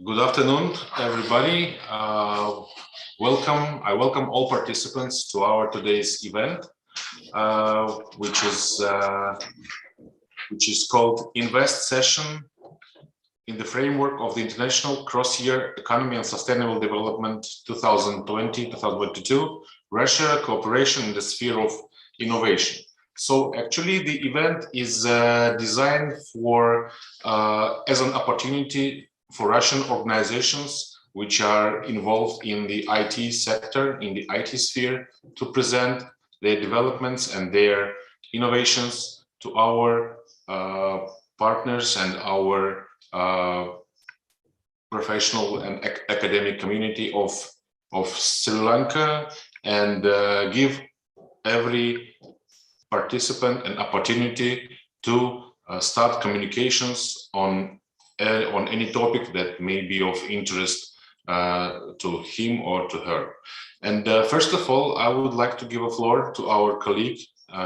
Good afternoon, everybody. Welcome. I welcome all participants to our today's event, which is called Invest Session in the framework of the International Cross-Year Economy and Sustainable Development 2020-2022, Russia Cooperation in the Sphere of Innovation. So actually the event is designed for as an opportunity for Russian organizations which are involved in the IT sector, in the IT sphere, to present their developments and their innovations to our partners and our professional and academic community of Sri Lanka, and give every participant an opportunity to start communications on any topic that may be of interest to him or to her. And first of all, I would like to give a floor to our colleague,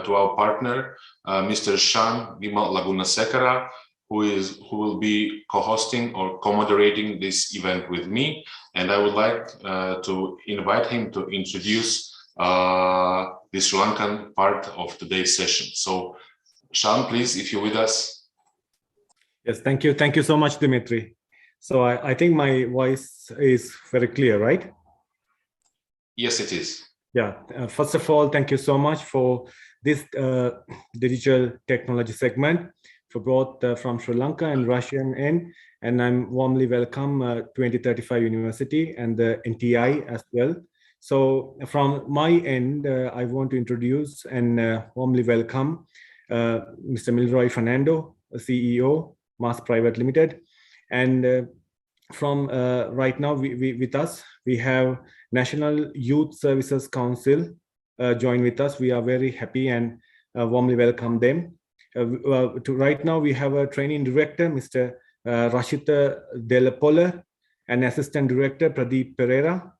to our partner, Mr. Shan Vimal-Lagunasekara, who will be co-hosting or co-moderating this event with me. And I would like to invite him to introduce the Sri Lankan part of today's session. So, Shan, please, if you're with us. Yes, thank you. Thank you so much, Dimitri. So I think my voice is very clear, right? Yes, it is. Yeah. First of all, thank you so much for this digital technology segment for both from Sri Lanka and Russian end. And I'm warmly welcome 2035 University and the NTI as well. So from my end, I want to introduce and warmly welcome Mr. Milroy Fernando, CEO, Mass Private Limited. And from right now with us, we have National Youth Services Council join with us. We are very happy and warmly welcome them. Right now, we have a training director, Mr. Rashita Delapola, and Assistant Director, Pradeep Pereira,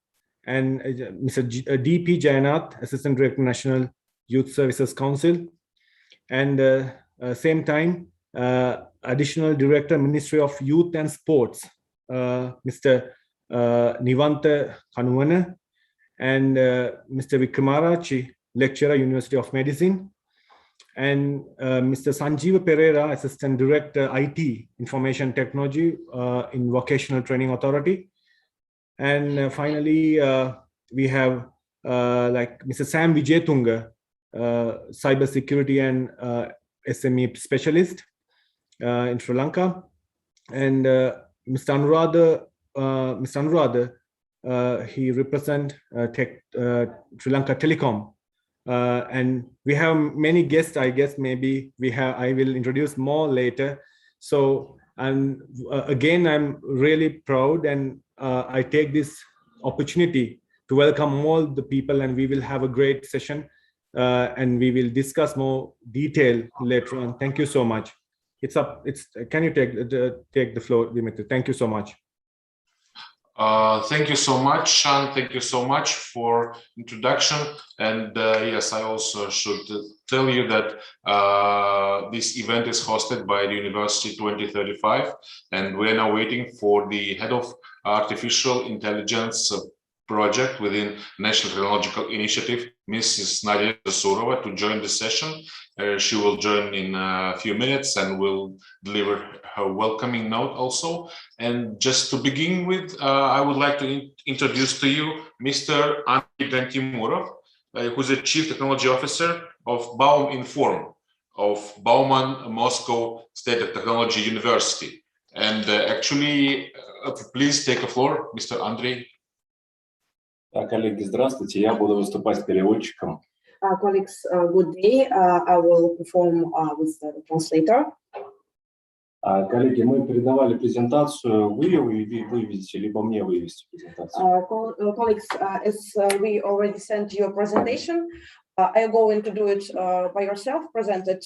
and Mr. D.P. Jayanath, Assistant Director, National Youth Services Council. And same time, Additional Director, Ministry of Youth and Sports, Mr. Nivanta Hanuwana, and Mr. Vikramarachi, Lecturer, University of Medicine, and Mr. Sanjeeva Pereira, Assistant Director, IT, Information Technology in Vocational Training Authority. And finally, we have like Mr. Sam Vijayatunga, Cybersecurity and SME Specialist in Sri Lanka, and Mr. Anuradha, he represents Sri Lanka Telecom. And we have many guests, I guess maybe I will introduce more later. So, and again, I'm really proud, and I take this opportunity to welcome all the people, and we will have a great session and we will discuss more detail later on. Thank you so much. Can you take the floor, Dimitri? Thank you so much. Thank you so much, Shan. Thank you so much for introduction. And yes, I also should tell you that this event is hosted by the University 2035, and we're now waiting for the head of artificial intelligence project within National Technological Initiative, Mrs. Nadia Surova, to join the session. She will join in a few minutes and will deliver her welcoming note also. And just to begin with, I would like to introduce to you Mr. Andrei Gantimurov, who's the Chief Technology Officer of Baum Inform of Bauman Moscow State Technology University. And actually, please take the floor, Mr. Andrei. Коллеги, здравствуйте. Я буду выступать переводчиком. Colleagues, good day. I will perform with the translator. Коллеги, мы передавали презентацию. Вы ее выведете, либо мне вывести презентацию? Colleagues, as we already sent your presentation, are you going to do it by yourself, present it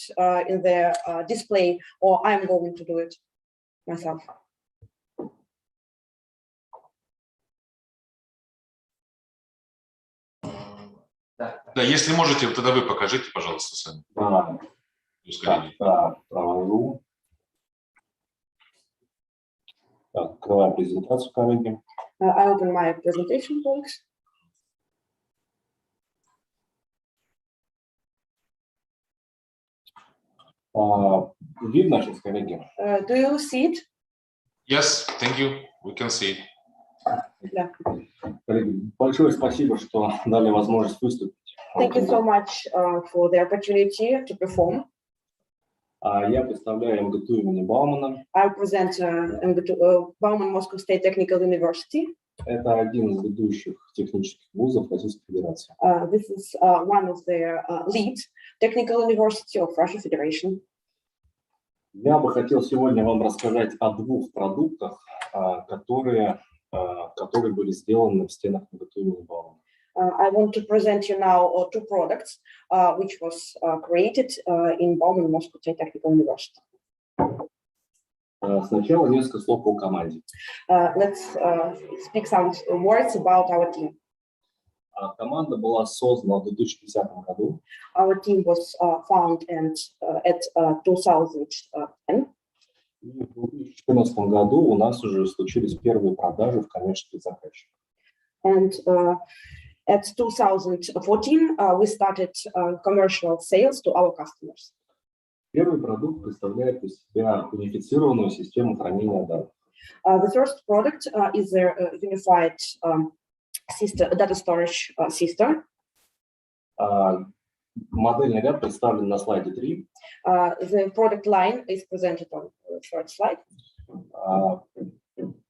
in the display, or I'm going to do it myself? Да, если можете, тогда вы покажите, пожалуйста, сами. Да, провожу. Открываю презентацию, коллеги. I open my presentation, colleagues. Видно сейчас, коллеги? Do you see it? Yes, thank you. We can see it. Yeah. Коллеги, большое спасибо, что дали возможность выступить. Thank you so much for the opportunity to perform. Я представляю МГТУ имени Баумана. I present Bauman Moscow State Technical University. Это один из ведущих технических вузов Российской Федерации. This is one of the lead technical university of Russian Federation. Я бы хотел сегодня вам рассказать о двух продуктах, которые были сделаны в стенах МГТУ имени Баумана. I want to present you now two products which was created in Bauman Moscow State Technical University. Сначала несколько слов о команде. Let's speak some words about our team. Команда была создана в 2010 году. Our team was found at 2010. И в 2014 году у нас уже случились первые продажи в коммерческих заказчиков. And at 2014, we started commercial sales to our customers. Первый продукт представляет из себя унифицированную систему хранения данных. The first product is a unified data storage system. Модельный ряд представлен на слайде 3. The product line is presented on the third slide.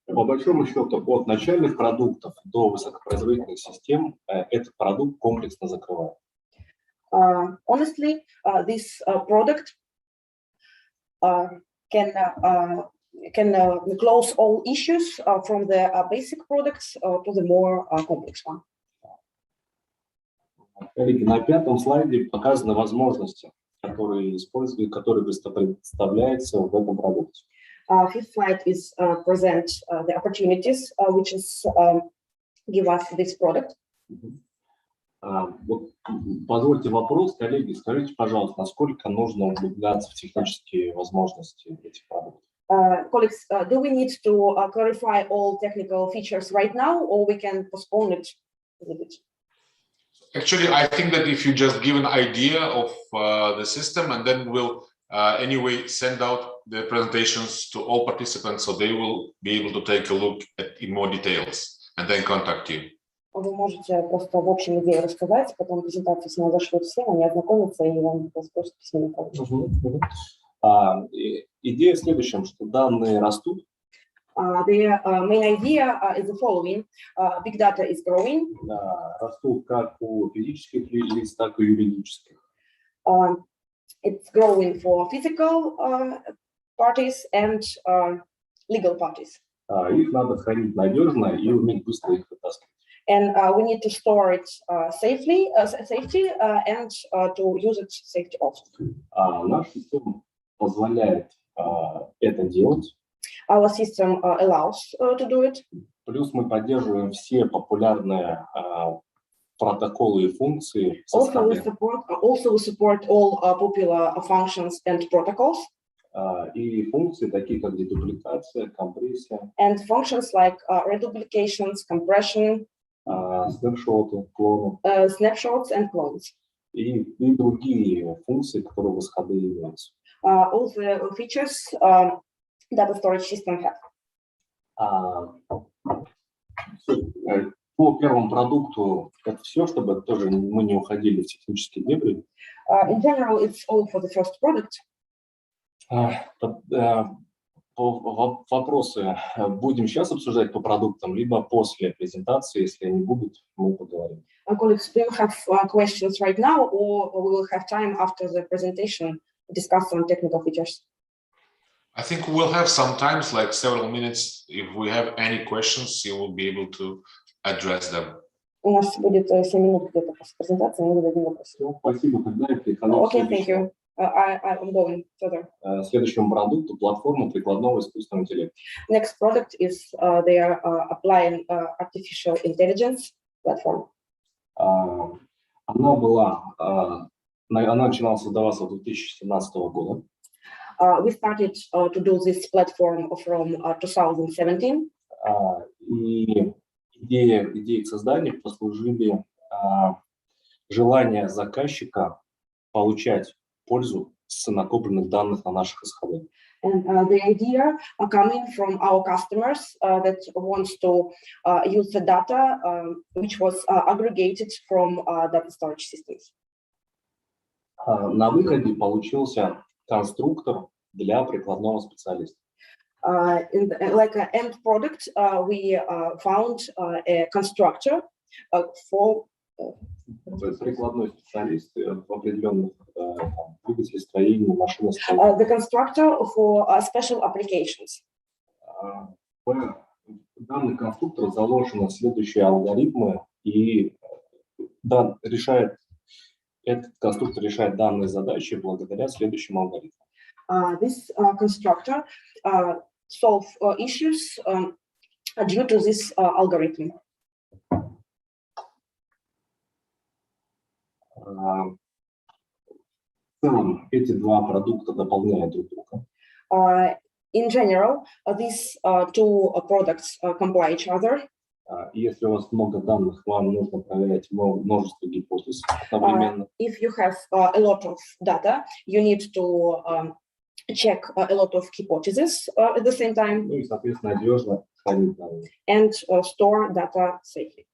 По большому счету, от начальных продуктов до высокопроизводительных систем этот продукт комплексно закрывает. Honestly, this product can close all issues from the basic products to the more complex one. Коллеги, на пятом слайде показаны возможности, которые представляются в этом продукте. Fifth slide is present the opportunities which is give us this product. Вот, позвольте вопрос, коллеги, скажите, пожалуйста, насколько нужно углубляться в технические возможности этих продуктов? Colleagues, do we need to clarify all technical features right now, or we can postpone it a little bit? Actually, I think that if you just give an idea of the system, and then we'll anyway send out the presentations to all participants, so they will be able to take a look at in more details and then contact you. Вы можете просто в общем идее рассказать, потом презентацию снова зашлют всем, они ознакомятся и вам спросят письменный получить. Идея в следующем, что данные растут. The main idea is the following: big data is growing. Растут как у физических лиц, так и юридических. It's growing for physical parties and legal parties. Их надо хранить надежно и уметь быстро их вытаскивать. And we need to store it safely and to use it safety also. Наша система позволяет это делать. Our system allows to do it. Плюс мы поддерживаем все популярные протоколы и функции. Also we support all popular functions and protocols. И функции такие как дедупликация, компрессия. And functions like reduplications, compression, снапшоты, клоны. Snapshots and clones. И другие функции, которые в СХД являются. All the features data storage system has. По первому продукту это все, чтобы тоже мы не уходили в технические дебри. In general, it's all for the first product. Вопросы будем сейчас обсуждать по продуктам, либо после презентации, если они будут, мы поговорим. Colleagues, do you have questions right now, or we will have time after the presentation to discuss some technical features? I think we'll have some times, like several minutes. If we have any questions, you will be able to address them. У нас будет 7 минут где-то после презентации, мы зададим вопросы. Спасибо, тогда я перехожу к следующему. I'm going further. Следующему продукту платформа прикладного искусственного интеллекта. Next product is they are applying artificial intelligence platform. Она начинала создаваться в 2017 года. We started to do this platform from 2017. И идеей к созданию послужили желание заказчика получать пользу с накопленных данных на наших исходах. And the idea coming from our customers that wants to use the data which was aggregated from data storage systems. На выходе получился конструктор для прикладного специалиста. Like an end product, we found a constructor for прикладной специалист в определенных двигателестроении, машиностроении. The constructor for special applications. В данный конструктор заложены следующие алгоритмы, и этот конструктор решает данные задачи благодаря следующим алгоритмам. This constructor solve issues due to this algorithm. В целом эти два продукта дополняют друг друга. In general, these two products comply each other. Если у вас много данных, вам нужно проверять множество гипотез одновременно. If you have a lot of data, you need to check a lot of hypotheses at the same time. Ну и, соответственно, надежно хранить данные. And store data safely.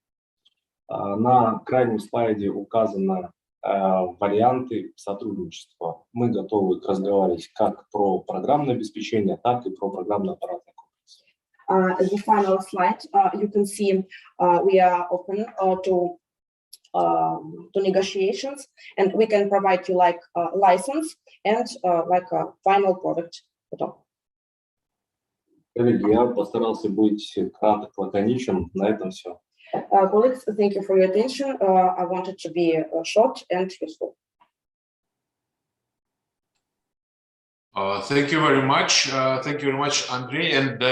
На крайнем слайде указаны варианты сотрудничества. Мы готовы разговаривать как про программное обеспечение, так и про программно-аппаратный комплекс. The final slide, you can see we are open to negotiations, and we can provide you like a license and like a final product. Коллеги, я постарался быть краток, лаконичен. На этом все. Colleagues, thank you for your attention. I wanted to be short and useful. Thank you very much. Thank you very much, Andrei. And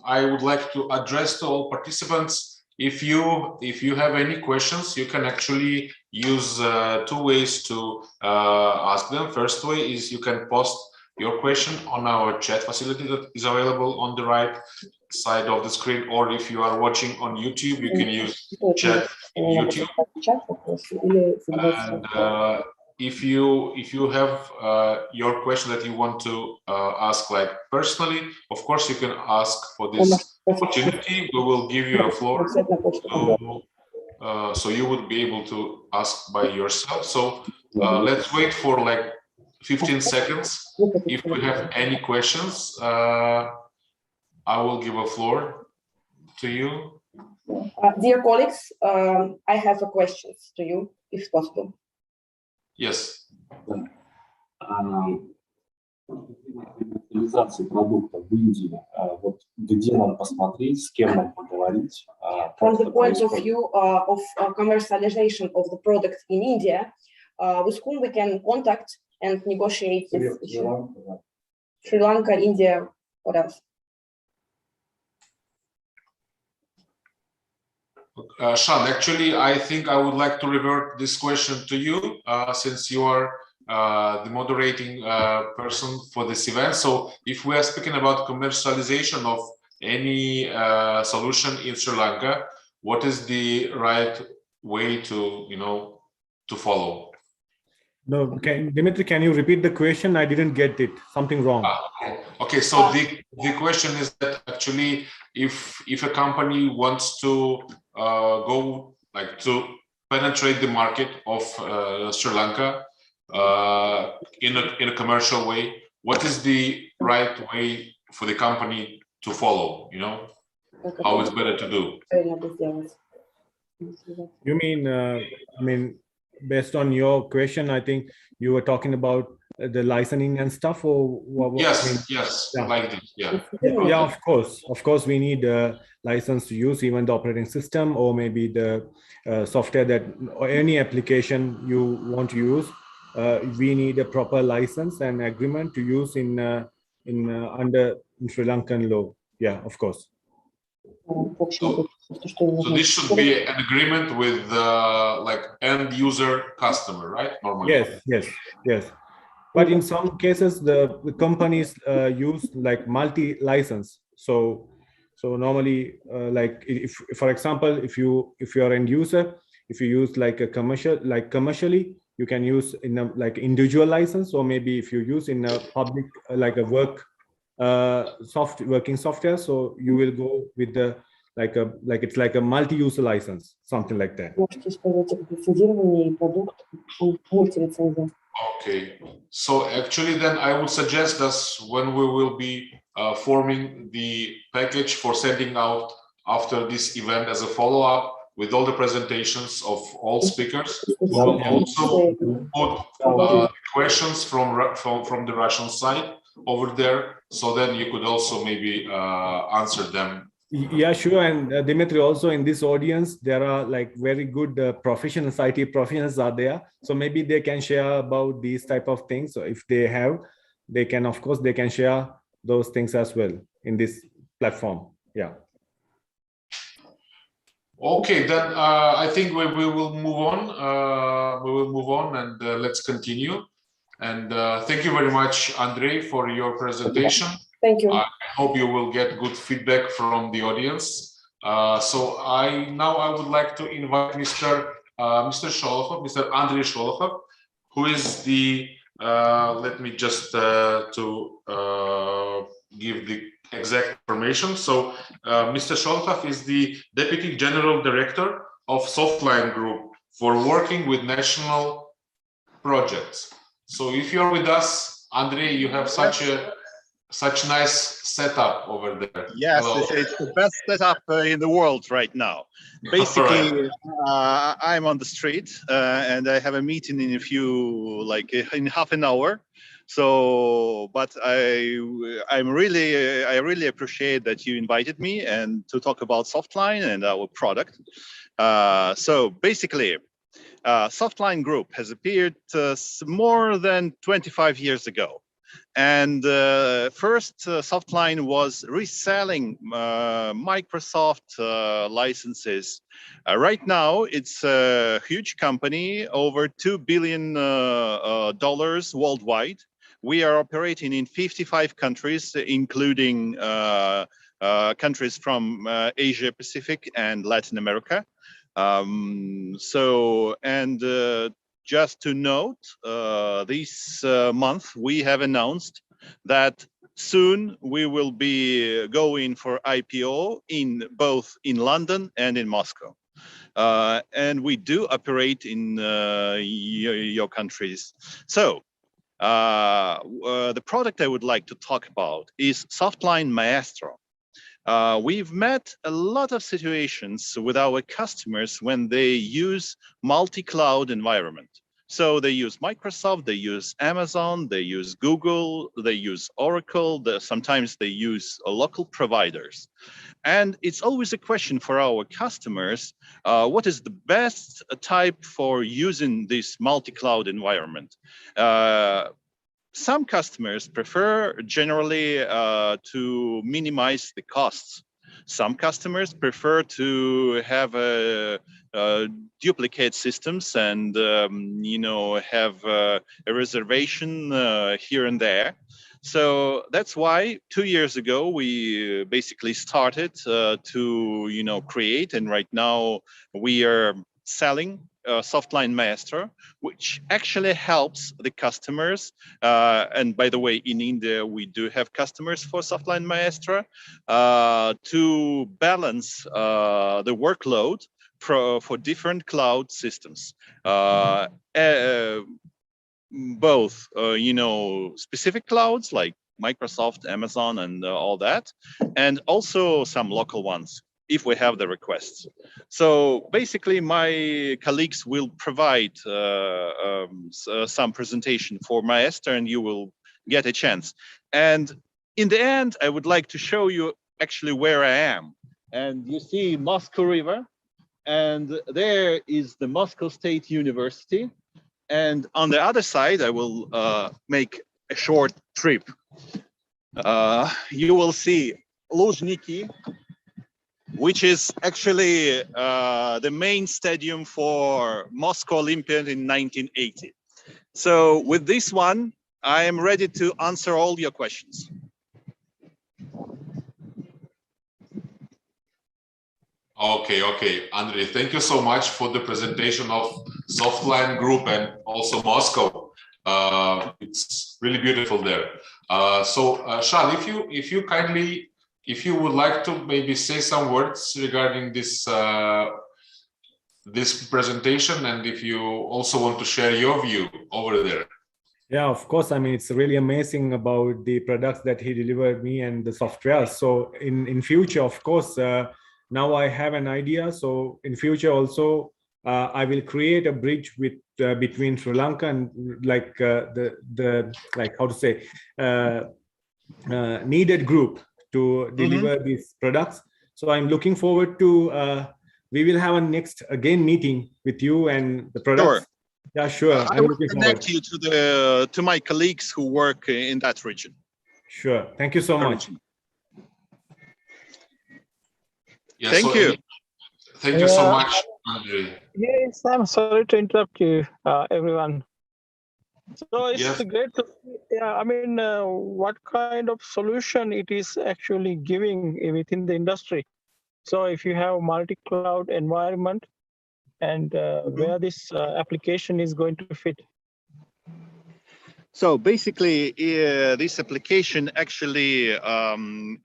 I would like to address to all participants, if you have any questions, you can actually use two ways to ask them. First way is you can post your question on our chat facility that is available on the right side of the screen, or if you are watching on YouTube, you can use chat in YouTube. And if you have your question that you want to ask like personally, of course you can ask for this opportunity. We will give you a floor so you would be able to ask by yourself. So let's wait for like 15 seconds. If we have any questions, I will give a floor to you. Dear colleagues, I have a question to you, if possible. Yes. Реализации продукта в Индии, вот где нам посмотреть, с кем нам поговорить. From the point of view of commercialization of the product in India, with whom we can contact and negotiate this issue. Sri Lanka, India, what else? Sean, actually, I think I would like to revert this question to you, since you are the moderating person for this event. So if we are speaking about commercialization of any solution in Sri Lanka, what is the right way to, to follow? No, Dimitri, can you repeat the question? I didn't get it. Something wrong. Okay, so the question is that actually, if a company wants to go like to penetrate the market of Sri Lanka in a commercial way, what is the right way for the company to follow? How it's better to do? You mean, based on your question, I think you were talking about the licensing and stuff, or what? Yes, yeah. Like this, yeah. Yeah, of course, we need a license to use even the operating system, or maybe the software that, or any application you want to use. We need a proper license and agreement to use under Sri Lankan law. Yeah, of course. So this should be an agreement with like end user customer, right? Normally. Yes. But in some cases, the companies use like multi-license. So normally, like if, for example, if you are an user, if you use like a commercially, you can use in a like individual license, or maybe if you use in a public like a working software, so you will go with the it's like a multi-user license, something like that. Okay, so actually then I would suggest us when we will be forming the package for sending out after this event as a follow-up with all the presentations of all speakers. We will also put questions from the Russian side over there, so then you could also maybe answer them. Yeah, sure. And Dimitri, also in this audience, there are like very good professionals, IT professionals are there. So maybe they can share about these type of things. So if they have, they can, of course, they can share those things as well in this platform. Yeah. Okay, then I think we will move on. We will move on and let's continue. And thank you very much, Andrei, for your presentation. Thank you. I hope you will get good feedback from the audience. So now I would like to invite Mr. Sholokhov, Mr. Andrei Sholokhov, who is the, let me just give the exact information. So Mr. Sholokhov is the Deputy General Director of Softline Group for working with national projects. So if you're with us, Andrei, you have such nice setup over there. Yes, it's the best setup in the world right now. Basically, I'm on the street and I have a meeting in in half an hour. So, but I really appreciate that you invited me and to talk about Softline and our product. So basically, Softline Group has appeared more than 25 years ago. And first, Softline was reselling Microsoft licenses. Right now, it's a huge company, over $2 billion worldwide. We are operating in 55 countries, including countries from Asia Pacific and Latin America. Just to note, this month we have announced that soon we will be going for IPO both in London and in Moscow. And we do operate in your countries. So the product I would like to talk about is Softline Maestro. We've met a lot of situations with our customers when they use multi-cloud environment. So they use Microsoft, they use Amazon, they use Google, they use Oracle, sometimes they use local providers. And it's always a question for our customers, what is the best type for using this multi-cloud environment? Some customers prefer generally to minimize the costs. Some customers prefer to have duplicate systems and have a reservation here and there. So that's why 2 years ago we basically started to create, and right now we are selling Softline Maestro, which actually helps the customers. And by the way, in India, we do have customers for Softline Maestro to balance the workload for different cloud systems. Both, specific clouds like Microsoft, Amazon, and all that, and also some local ones, if we have the requests. So basically, my colleagues will provide some presentation for Maestro, and you will get a chance. And in the end, I would like to show you actually where I am. And you see Moscow River, and there is the Moscow State University. And on the other side, I will make a short trip. You will see Luzhniki, which is actually the main stadium for Moscow Olympiad in 1980. So with this one, I am ready to answer all your questions. Okay, Andrei, thank you so much for the presentation of Softline Group and also Moscow. It's really beautiful there. Shal, if you would like to maybe say some words regarding this this presentation, and if you also want to share your view over there. Yeah, of course. I mean, it's really amazing about the products that he delivered me and the software. So in future, of course, now I have an idea. So in future also, I will create a bridge with between Sri Lanka and like the like how to say needed group to deliver these products. So I'm looking forward to we will have a next again meeting with you and the products. Sure. Yeah, sure. I will connect you to my colleagues who work in that region. Sure. Thank you so much. Yeah, Thank you. Thank you so much, Andrei. Yes, I'm sorry to interrupt you, everyone. So it's great to see, yeah, I mean, what kind of solution it is actually giving within the industry. So if you have multi-cloud environment and where this application is going to fit. So basically, this application actually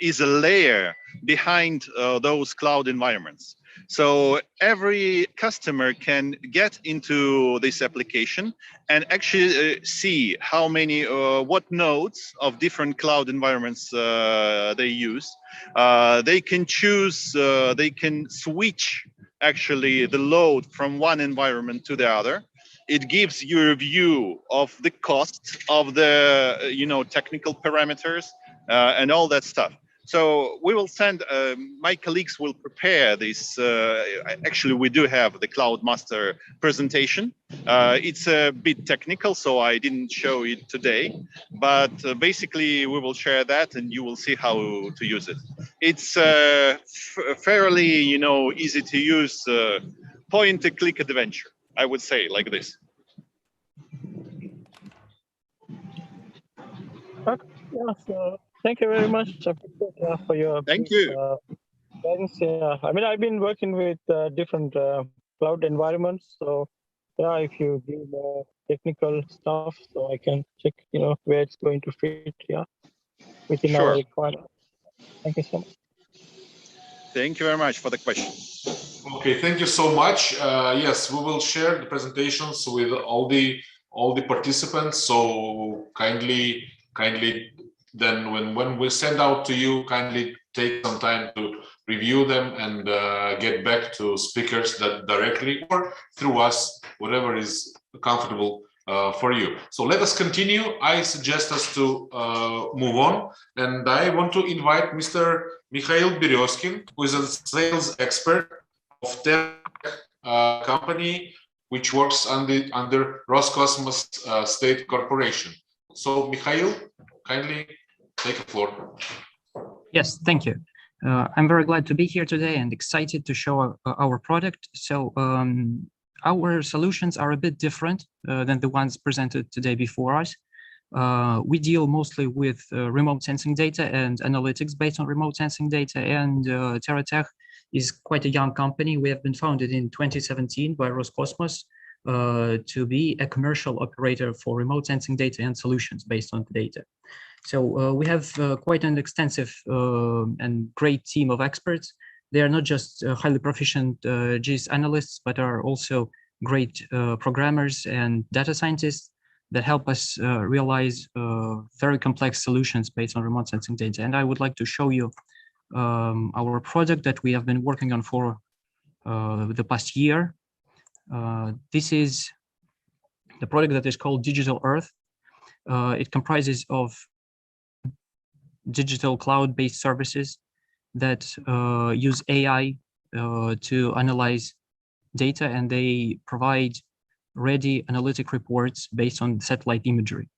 is a layer behind those cloud environments. So every customer can get into this application and actually see how many, what nodes of different cloud environments they use. They can choose, they can switch actually the load from one environment to the other. It gives you a view of the cost of the, technical parameters and all that stuff. So we will send, my colleagues will prepare this. Actually, we do have the Cloud Master presentation. It's a bit technical, so I didn't show it today. But basically, we will share that and you will see how to use it. It's fairly, easy to use point-and-click adventure, I would say, like this. Okay. Yeah, so thank you very much for your guidance. Yeah, I mean, I've been working with different cloud environments. So yeah, if you give technical stuff, so I can check, where it's going to fit, within our requirement. Thank you so much. Thank you very much for the question. Okay, thank you so much. Yes, we will share the presentations with all the participants. So kindly then when we send out to you, kindly take some time to review them and get back to speakers that directly or through us, whatever is comfortable for you. So let us continue. I suggest us to move on, and I want to invite Mr. Mikhail Berezkin, who is a sales expert of tech company which works under Roscosmos State Corporation. So Mikhail, kindly take the floor. Yes, thank you. I'm very glad to be here today and excited to show our product. So our solutions are a bit different than the ones presented today before us. We deal mostly with remote sensing data and analytics based on remote sensing data, and TerraTech is quite a young company. We have been founded in 2017 by Roscosmos to be a commercial operator for remote sensing data and solutions based on the data. So we have quite an extensive and great team of experts. They are not just highly proficient GIS analysts, but are also great programmers and data scientists that help us realize very complex solutions based on remote sensing data. And I would like to show you our product that we have been working on for the past year. This is the product that is called Digital Earth. It comprises of digital cloud-based services that use AI to analyze data, and they provide ready analytic reports based on satellite imagery,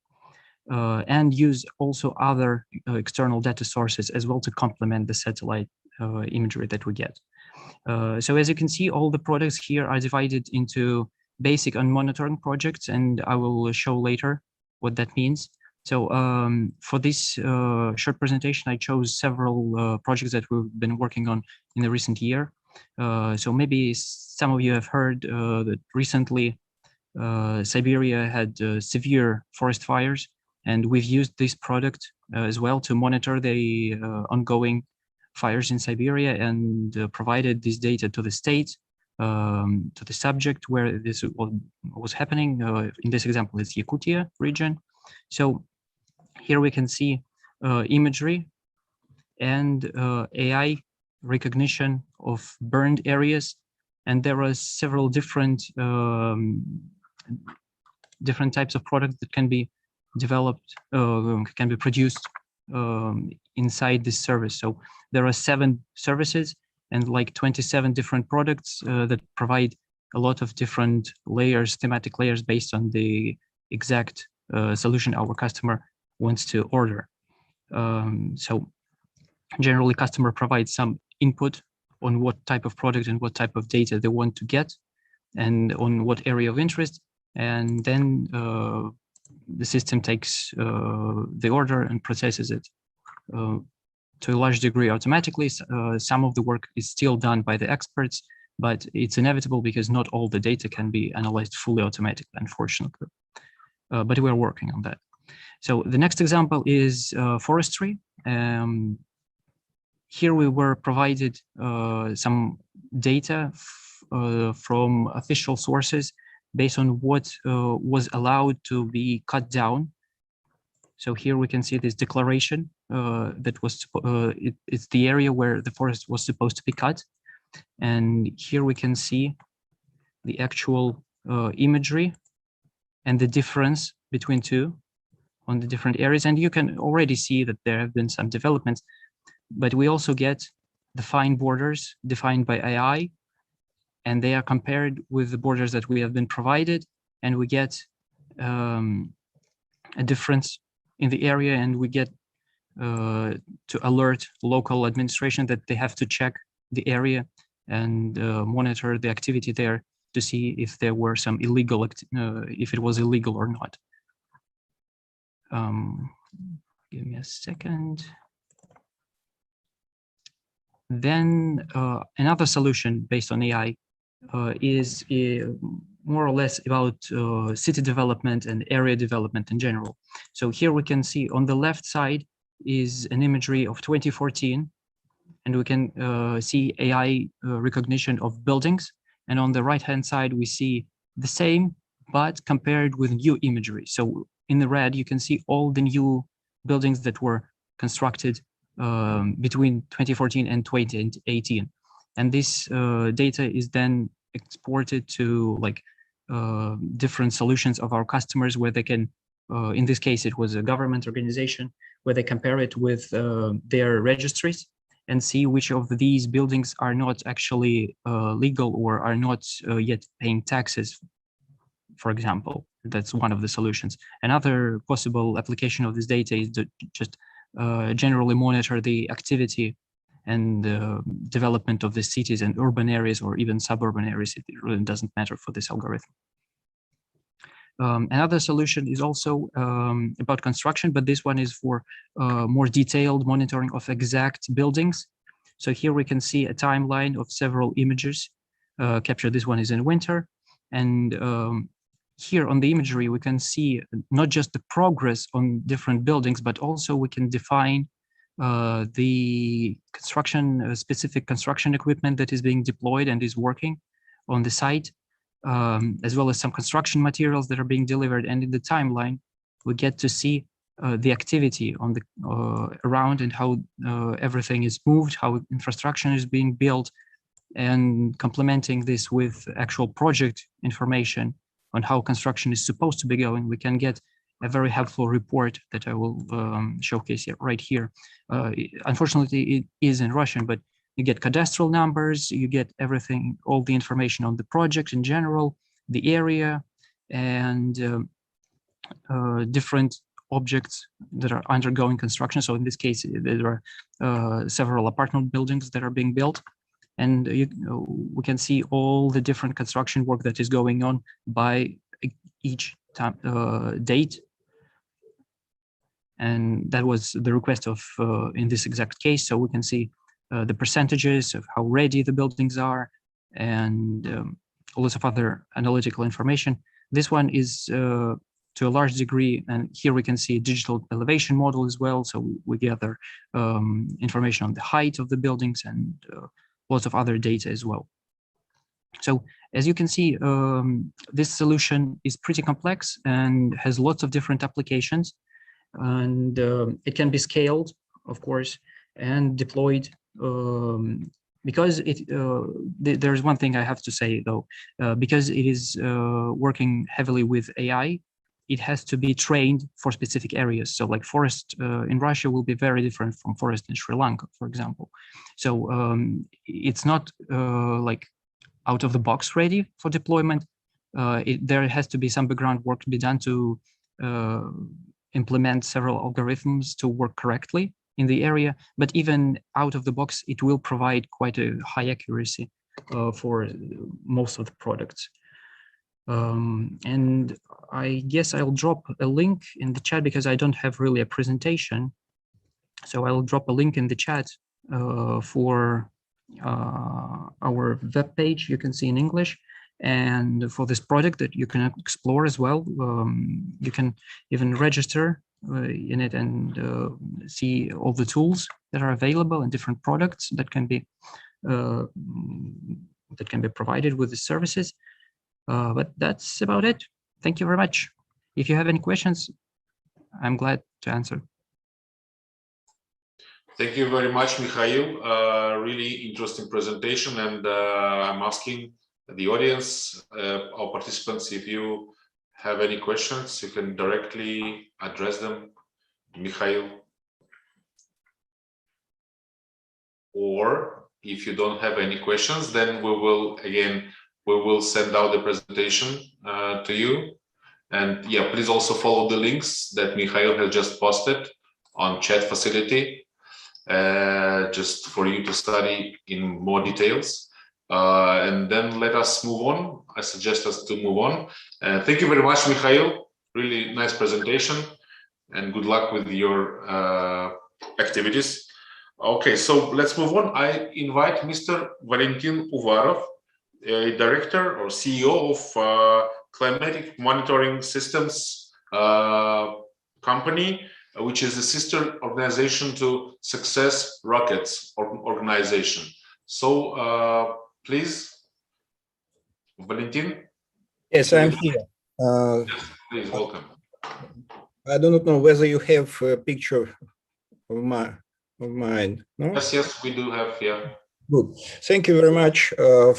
and use also other external data sources as well to complement the satellite imagery that we get. So as you can see, all the products here are divided into basic and monitoring projects, and I will show later what that means. So for this short presentation, I chose several projects that we've been working on in the recent year. So maybe some of you have heard that recently Siberia had severe forest fires, and we've used this product as well to monitor the ongoing fires in Siberia and provided this data to the state, to the subject where this was happening. In this example, it's Yakutia region. So here we can see imagery and AI recognition of burned areas, and there are several different types of products that can be developed, can be produced inside this service. So there are 7 services and like 27 different products that provide a lot of different layers, thematic layers based on the exact solution our customer wants to order. So generally, customer provides some input on what type of product and what type of data they want to get and on what area of interest. And then the system takes the order and processes it to a large degree automatically. Some of the work is still done by the experts, but it's inevitable because not all the data can be analyzed fully automatically, unfortunately. But we're working on that. So the next example is forestry. Here we were provided some data from official sources based on what was allowed to be cut down. So here we can see this declaration that was, it's the area where the forest was supposed to be cut. And here we can see the actual imagery and the difference between two on the different areas. And you can already see that there have been some developments, but we also get the fine borders defined by AI, and they are compared with the borders that we have been provided, and we get a difference in the area, and we get to alert local administration that they have to check the area and monitor the activity there to see if there were some illegal, if it was illegal or not. Give me a second. Then another solution based on AI is more or less about city development and area development in general. So here we can see on the left side is an imagery of 2014, and we can see AI recognition of buildings. And on the right-hand side, we see the same, but compared with new imagery. So in the red, you can see all the new buildings that were constructed between 2014 and 2018. And this data is then exported to like different solutions of our customers where they can, in this case, it was a government organization, where they compare it with their registries and see which of these buildings are not actually legal or are not yet paying taxes, for example. That's one of the solutions. Another possible application of this data is to just generally monitor the activity and development of the cities and urban areas or even suburban areas. It really doesn't matter for this algorithm. Another solution is also about construction, but this one is for more detailed monitoring of exact buildings. So here we can see a timeline of several images captured. This one is in winter. And here on the imagery, we can see not just the progress on different buildings, but also we can define the construction, specific construction equipment that is being deployed and is working on the site, as well as some construction materials that are being delivered. And in the timeline, we get to see the activity on the around and how everything is moved, how infrastructure is being built, and complementing this with actual project information on how construction is supposed to be going. We can get a very helpful report that I will showcase right here. Unfortunately, it is in Russian, but you get cadastral numbers, you get everything, all the information on the project in general, the area, and different objects that are undergoing construction. So in this case, there are several apartment buildings that are being built. And we can see all the different construction work that is going on by each time, date. And that was the request of, in this exact case. So we can see the percentages of how ready the buildings are, and lots of other analytical information. This one is to a large degree, and here we can see a digital elevation model as well. So we gather information on the height of the buildings and lots of other data as well. So as you can see, this solution is pretty complex and has lots of different applications, and it can be scaled, of course, and deployed. Because there's one thing I have to say though, because it is working heavily with AI, it has to be trained for specific areas. So like forest in Russia will be very different from forest in Sri Lanka, for example. So it's not like out of the box ready for deployment. There has to be some background work to be done to implement several algorithms to work correctly in the area, but even out of the box, it will provide quite a high accuracy for most of the products. And I guess I'll drop a link in the chat because I don't have really a presentation. So I'll drop a link in the chat for our web page you can see in English, and for this product that you can explore as well. You can even register in it and see all the tools that are available and different products that can be provided with the services. But that's about it. Thank you very much. If you have any questions, I'm glad to answer. Thank you very much, Mikhail. Really interesting presentation, and I'm asking the audience, our participants, if you have any questions, you can directly address them, Mikhail. Or if you don't have any questions, then we will send out the presentation to you. And yeah, please also follow the links that Mikhail has just posted on chat facility, just for you to study in more details. And then let us move on. I suggest us to move on. Thank you very much, Mikhail. Really nice presentation, and good luck with your activities. Okay, so let's move on. I invite Mr. Valentin Uvarov, a director or CEO of Climatic Monitoring Systems company, which is a sister organization to Success Rockets organization. So please, Valentin. Yes, I'm here. Yes, please, welcome. I do not know whether you have a picture of mine. No? Yes, we do have here. Good. Thank you very much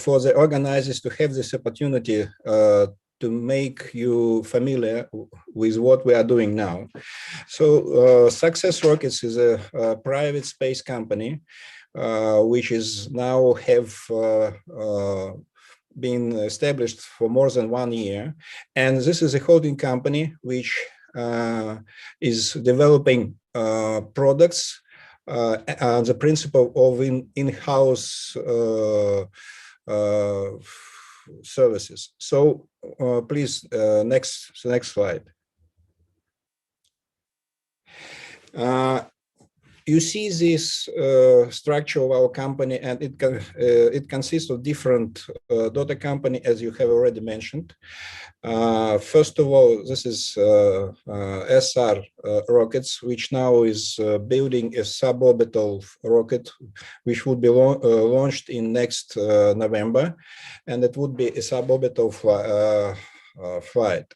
for the organizers to have this opportunity to make you familiar with what we are doing now. So Success Rockets is a private space company which is now have been established for more than 1 year. And this is a holding company which is developing products on the principle of in-house services. So please, next slide. You see this structure of our company, and it consists of different daughter company, as you have already mentioned. First of all, this is SR Rockets, which now is building a suborbital rocket, which would be launched in next November, and it would be a suborbital flight.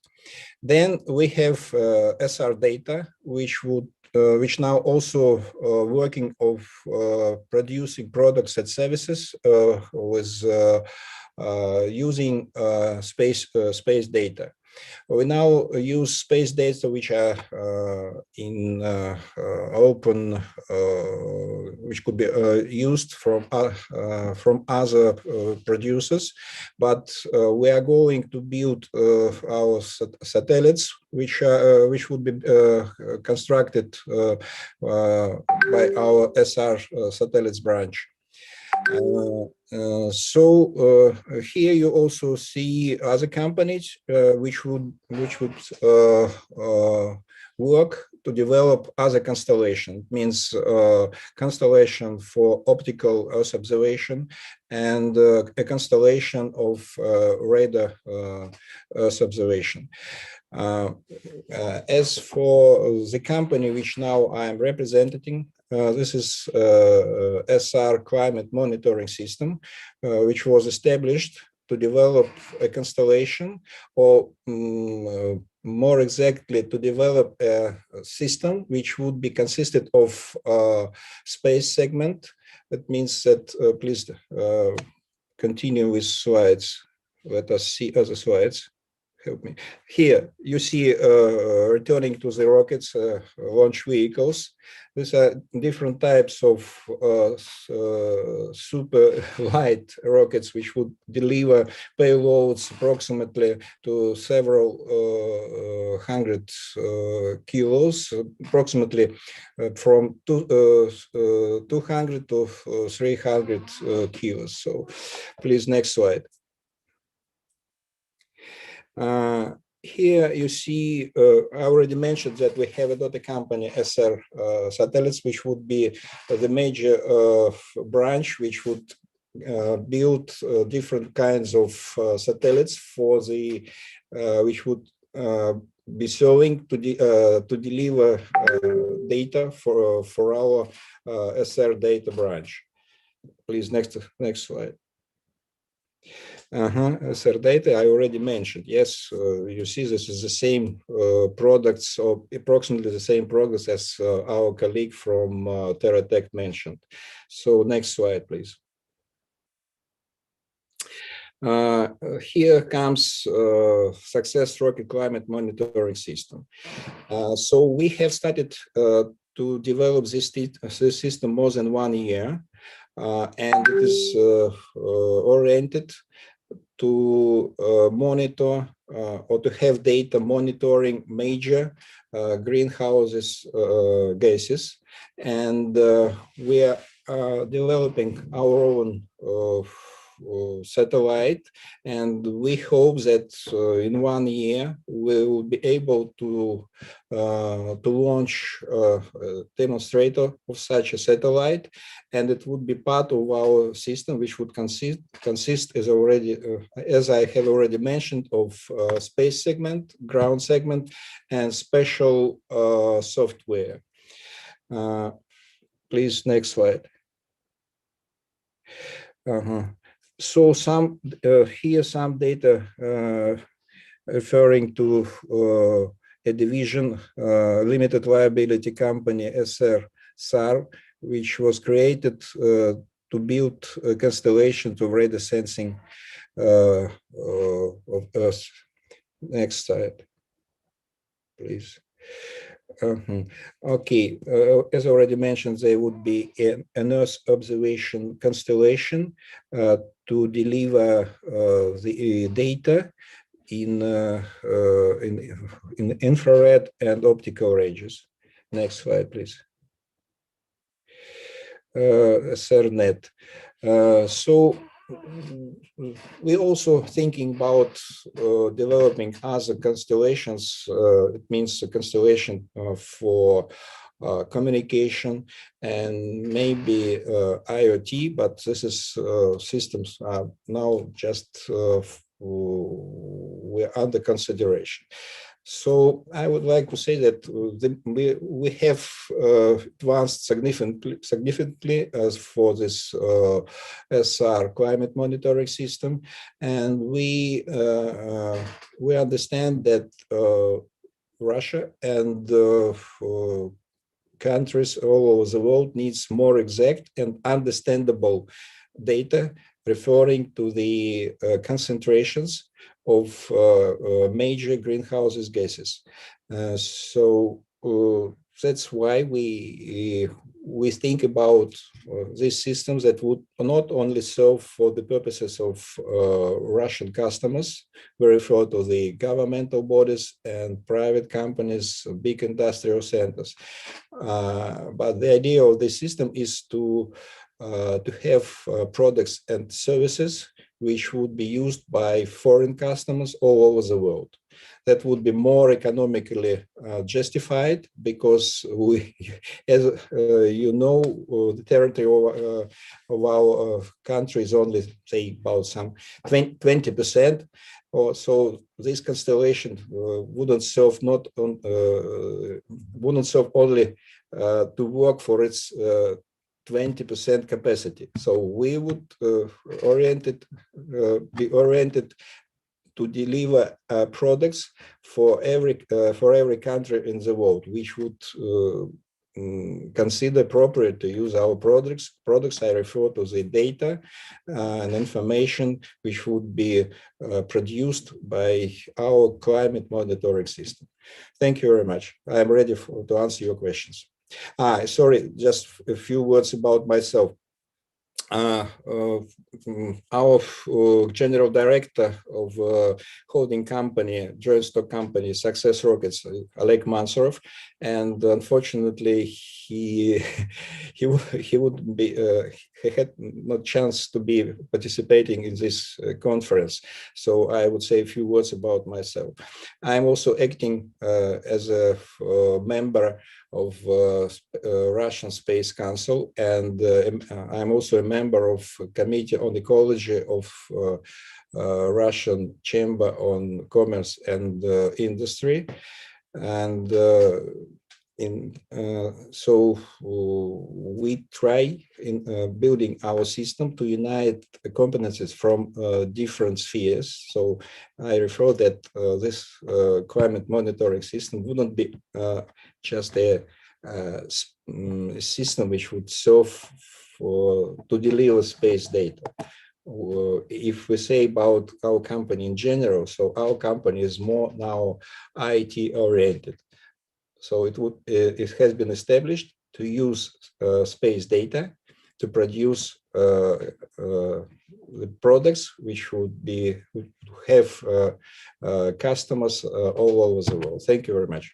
Then we have SR Data, which now also working of producing products and services with using space data. We now use space data which are in open, which could be used from other producers, but we are going to build our satellites, which would be constructed by our SR Satellites branch. So here you also see other companies which would work to develop other constellation. It means constellation for optical Earth observation and a constellation of radar Earth observation. As for the company which now I am representing, this is SR climate monitoring system, which was established to develop a constellation, or more exactly, to develop a system which would be consisted of space segment. That means that, please continue with slides. Let us see other slides. Help me. Here you see returning to the rockets, launch vehicles. These are different types of super light rockets which would deliver payloads approximately to several hundred kilos, approximately from 200 to 300 kilos. So please, next slide. Here you see, I already mentioned that we have a daughter company, SR Satellites, which would be the major branch, which would build different kinds of satellites for the, which would be serving to deliver data for our SR data branch. Please, next slide. SR data, I already mentioned. Yes, you see this is the same products, or approximately the same products as our colleague from TerraTech mentioned. So next slide, please. Here comes success rocket climate monitoring system. So we have started to develop this system more than 1 year, and it is oriented to monitor or to have data monitoring major greenhouse gases, and we are developing our own satellite, and we hope that in 1 year we will be able to launch a demonstrator of such a satellite, and it would be part of our system, which would consist as already as I have already mentioned, of space segment, ground segment, and special software. Please, next slide. So some here some data referring to a division, limited liability company, SR, which was created to build a constellation of radar sensing of Earth. Next slide, please. Okay, as already mentioned, there would be an Earth observation constellation to deliver the data in infrared and optical ranges. Next slide, please. SRNet. So we're also thinking about developing other constellations. It means a constellation for communication and maybe IoT, but this is systems are now just we're under consideration. So I would like to say that we have advanced significantly as for this SR climate monitoring system, and we understand that Russia and countries all over the world needs more exact and understandable data referring to the concentrations of major greenhouse gases. So that's why we think about these systems that would not only serve for the purposes of Russian customers, we refer to the governmental bodies and private companies, big industrial centers. But the idea of this system is to have products and services which would be used by foreign customers all over the world. that would be more economically justified, because we, as you know, the territory of our country is only, say, about some 20%. Or so this constellation wouldn't serve only to work for its 20% capacity. So we would be oriented to deliver products for every country in the world, which would consider appropriate to use our products. I refer to the data and information which would be produced by our climate monitoring system. Thank you very much. I'm ready to answer your questions. Sorry, just a few words about myself. Our general director of holding company, joint stock company, Success Rockets, Oleg Mansurov, and unfortunately he wouldn't be he had no chance to be participating in this conference. So I would say a few words about myself. I'm also acting as a member of Russian Space Council, and I'm also a member of Committee on Ecology of Russian Chamber on Commerce and Industry, and so we try in building our system to unite the competencies from different spheres. So I refer that this climate monitoring system wouldn't be just a system which would serve to deliver space data. If we say about our company in general, so our company is more now IT oriented. So it has been established to use space data to produce the products which would have customers all over the world. Thank you very much.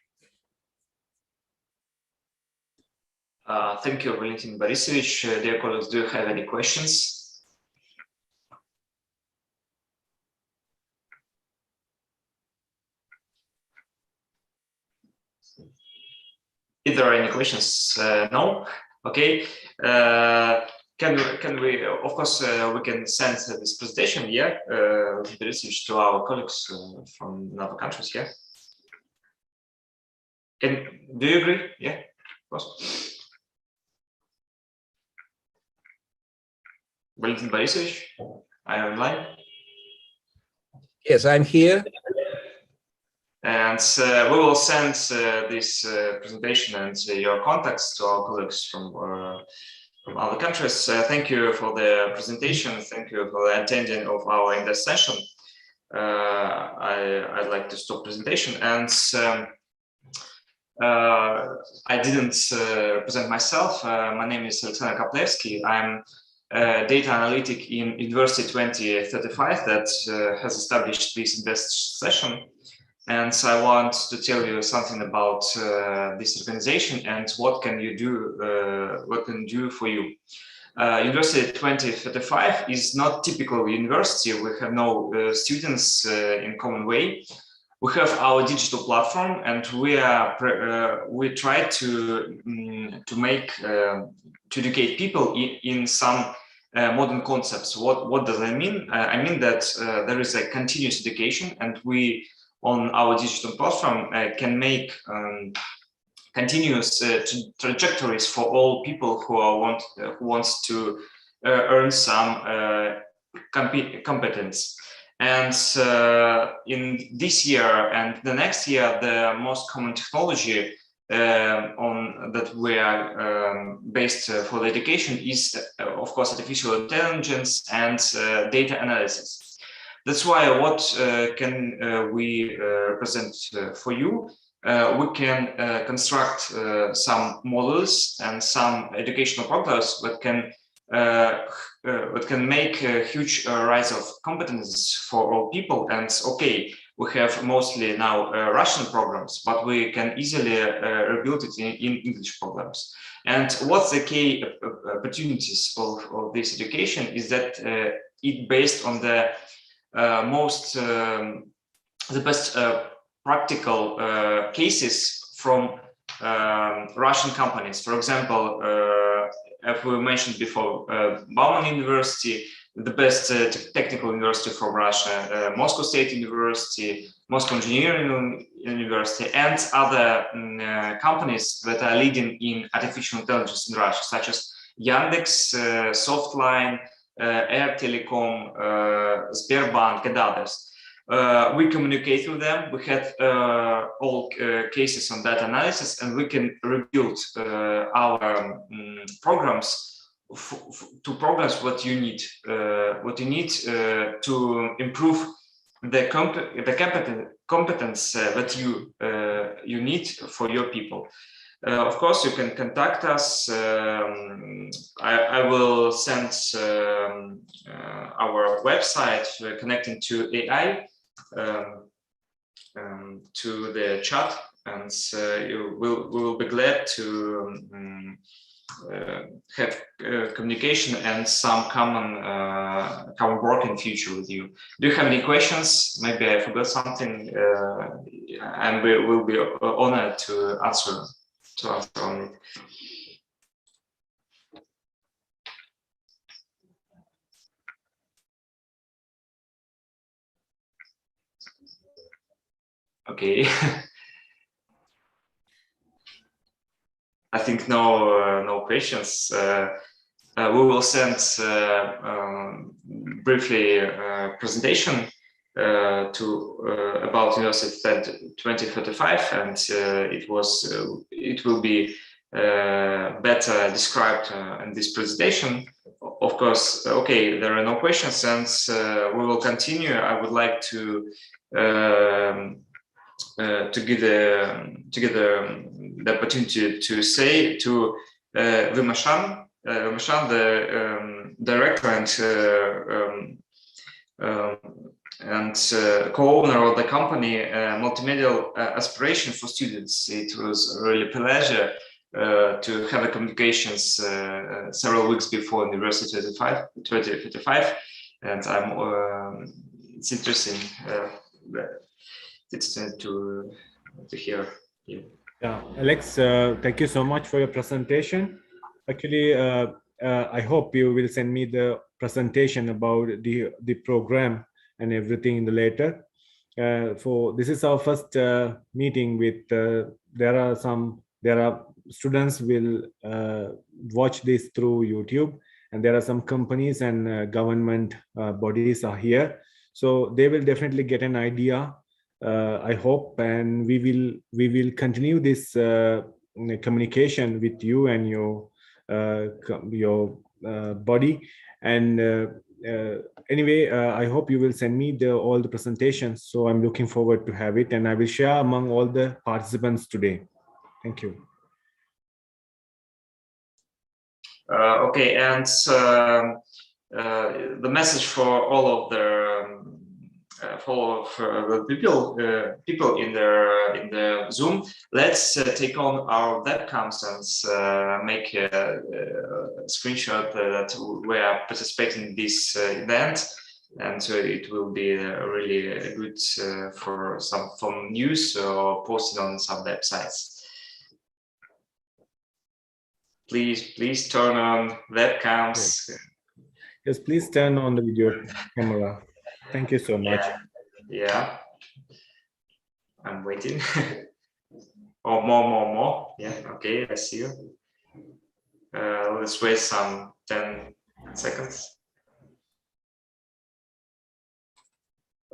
Thank you, Valentin Borisovich. Dear colleagues, do you have any questions? If there are any questions, no. Okay. Can we? Of course, we can send this presentation, yeah, to our colleagues from other countries. Yeah. Do you agree? Yeah. Of course. Valentin Borisovich, are you online? Yes, I'm here. And we will send this presentation and your contacts to our colleagues from other countries. Thank you for the presentation. Thank you for the attending of our in this session. I'd like to stop presentation. And I didn't present myself. My name is Alexander Kaplevsky. I'm data analytic in University 2035 that has established this invest session. And so I want to tell you something about this organization and what can you do, what can do for you. University 2035 is not typical university. We have no students in common way. We have our digital platform, and we try to educate people in some modern concepts. What does that mean? I mean that there is a continuous education, and we on our digital platform can make continuous trajectories for all people who wants to earn some competence. And in this year and the next year, the most common technology that we are based for the education is, of course, artificial intelligence and data analysis. That's why what can we present for you? We can construct some models and some educational programs that can make a huge rise of competences for all people. And okay, we have mostly now Russian programs, but we can easily rebuild it in English programs. And what's the key opportunities of this education is that it based on the most the best practical cases from Russian companies. For example, as we mentioned before, Bauman University, the best technical university from Russia, Moscow State University, Moscow Engineering University, and other companies that are leading in artificial intelligence in Russia, such as Yandex, Softline, Air Telecom, Sberbank, and others. We communicate with them. We had all cases on data analysis, and we can rebuild our programs to programs what you need to improve the competence that you need for your people. Of course, you can contact us. I will send our website connecting to AI to the chat, and we will be glad to have communication and some common work in future with you. Do you have any questions? Maybe I forgot something, and we will be honored to answer on it. Okay. I think no questions. We will send briefly presentation about University 2035, and it will be better described in this presentation. Of course, okay, there are no questions, and we will continue. I would like to give the opportunity to say to Vimashan, the director and co-owner of the company, Multimedia Aspiration for Students. It was really a pleasure to have a communications several weeks before University 2035, and it's interesting. It's to hear you. Yeah, Alex, thank you so much for your presentation. Actually, I hope you will send me the presentation about the program and everything in the later. For this is our first meeting with. There are students will watch this through YouTube, and there are some companies and government bodies are here, so they will definitely get an idea. I hope, and we will continue this communication with you and your body. And anyway, I hope you will send me all the presentations. So I'm looking forward to have it, and I will share among all the participants today. Thank you. Okay, and the message for all of the people in the Zoom. Let's take on our webcams and make a screenshot that we are participating in this event, and it will be really good for some news or posted on some websites. Please turn on webcams. Yes, please turn on the video camera. Thank you so much. Yeah. I'm waiting. Oh, more. Yeah, okay, I see you. Let's wait some 10 seconds.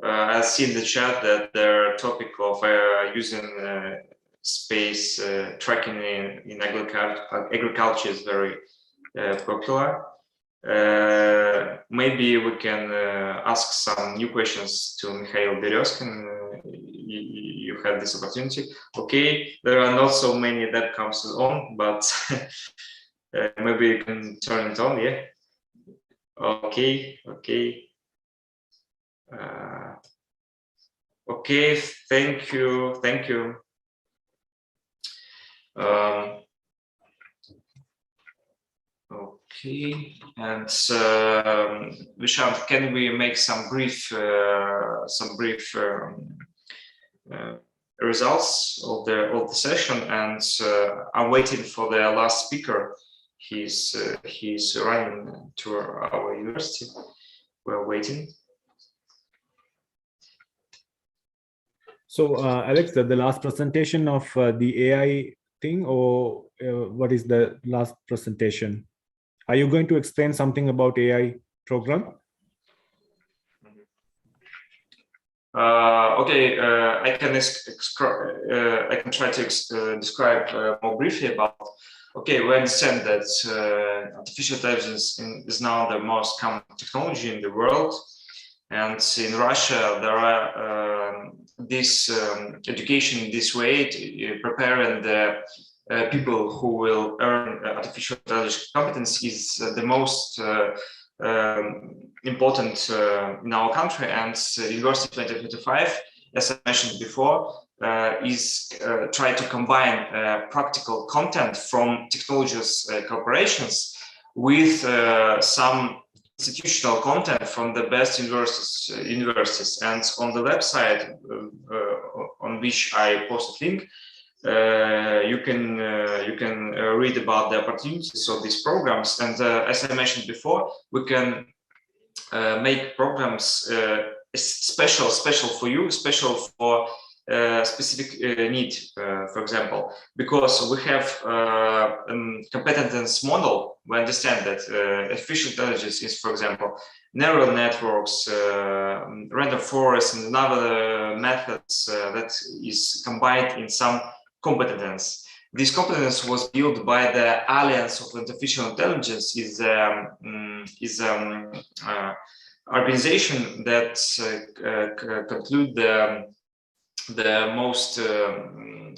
I see in the chat that the topic of using space tracking in agriculture is very popular. Maybe we can ask some new questions to Mikhail Berezkin. You have this opportunity. Okay, there are not so many that comes on, but maybe you can turn it on. Yeah. Okay. Okay. Thank you. Okay, and Vishant, can we make some brief results of the session, and I'm waiting for the last speaker. He's running to our university. We're waiting. So Alex, the last presentation of the AI thing, or what is the last presentation? Are you going to explain something about AI program? Okay, I can try to describe more briefly about. Okay, we understand that artificial intelligence is now the most common technology in the world, and in Russia there are this education in this way, preparing the people who will earn artificial intelligence competence is the most important in our country. And University 2025, as I mentioned before, is try to combine practical content from technologies corporations with some institutional content from the best universities. And on the website on which I posted link, you can read about the opportunities of these programs. And as I mentioned before, we can make programs special for you, special for specific need, for example, because we have competence model. We understand that artificial intelligence is, for example, neural networks, random forest, and other methods that is combined in some competence. This competence was built by the Alliance of Artificial Intelligence. Is organization that conclude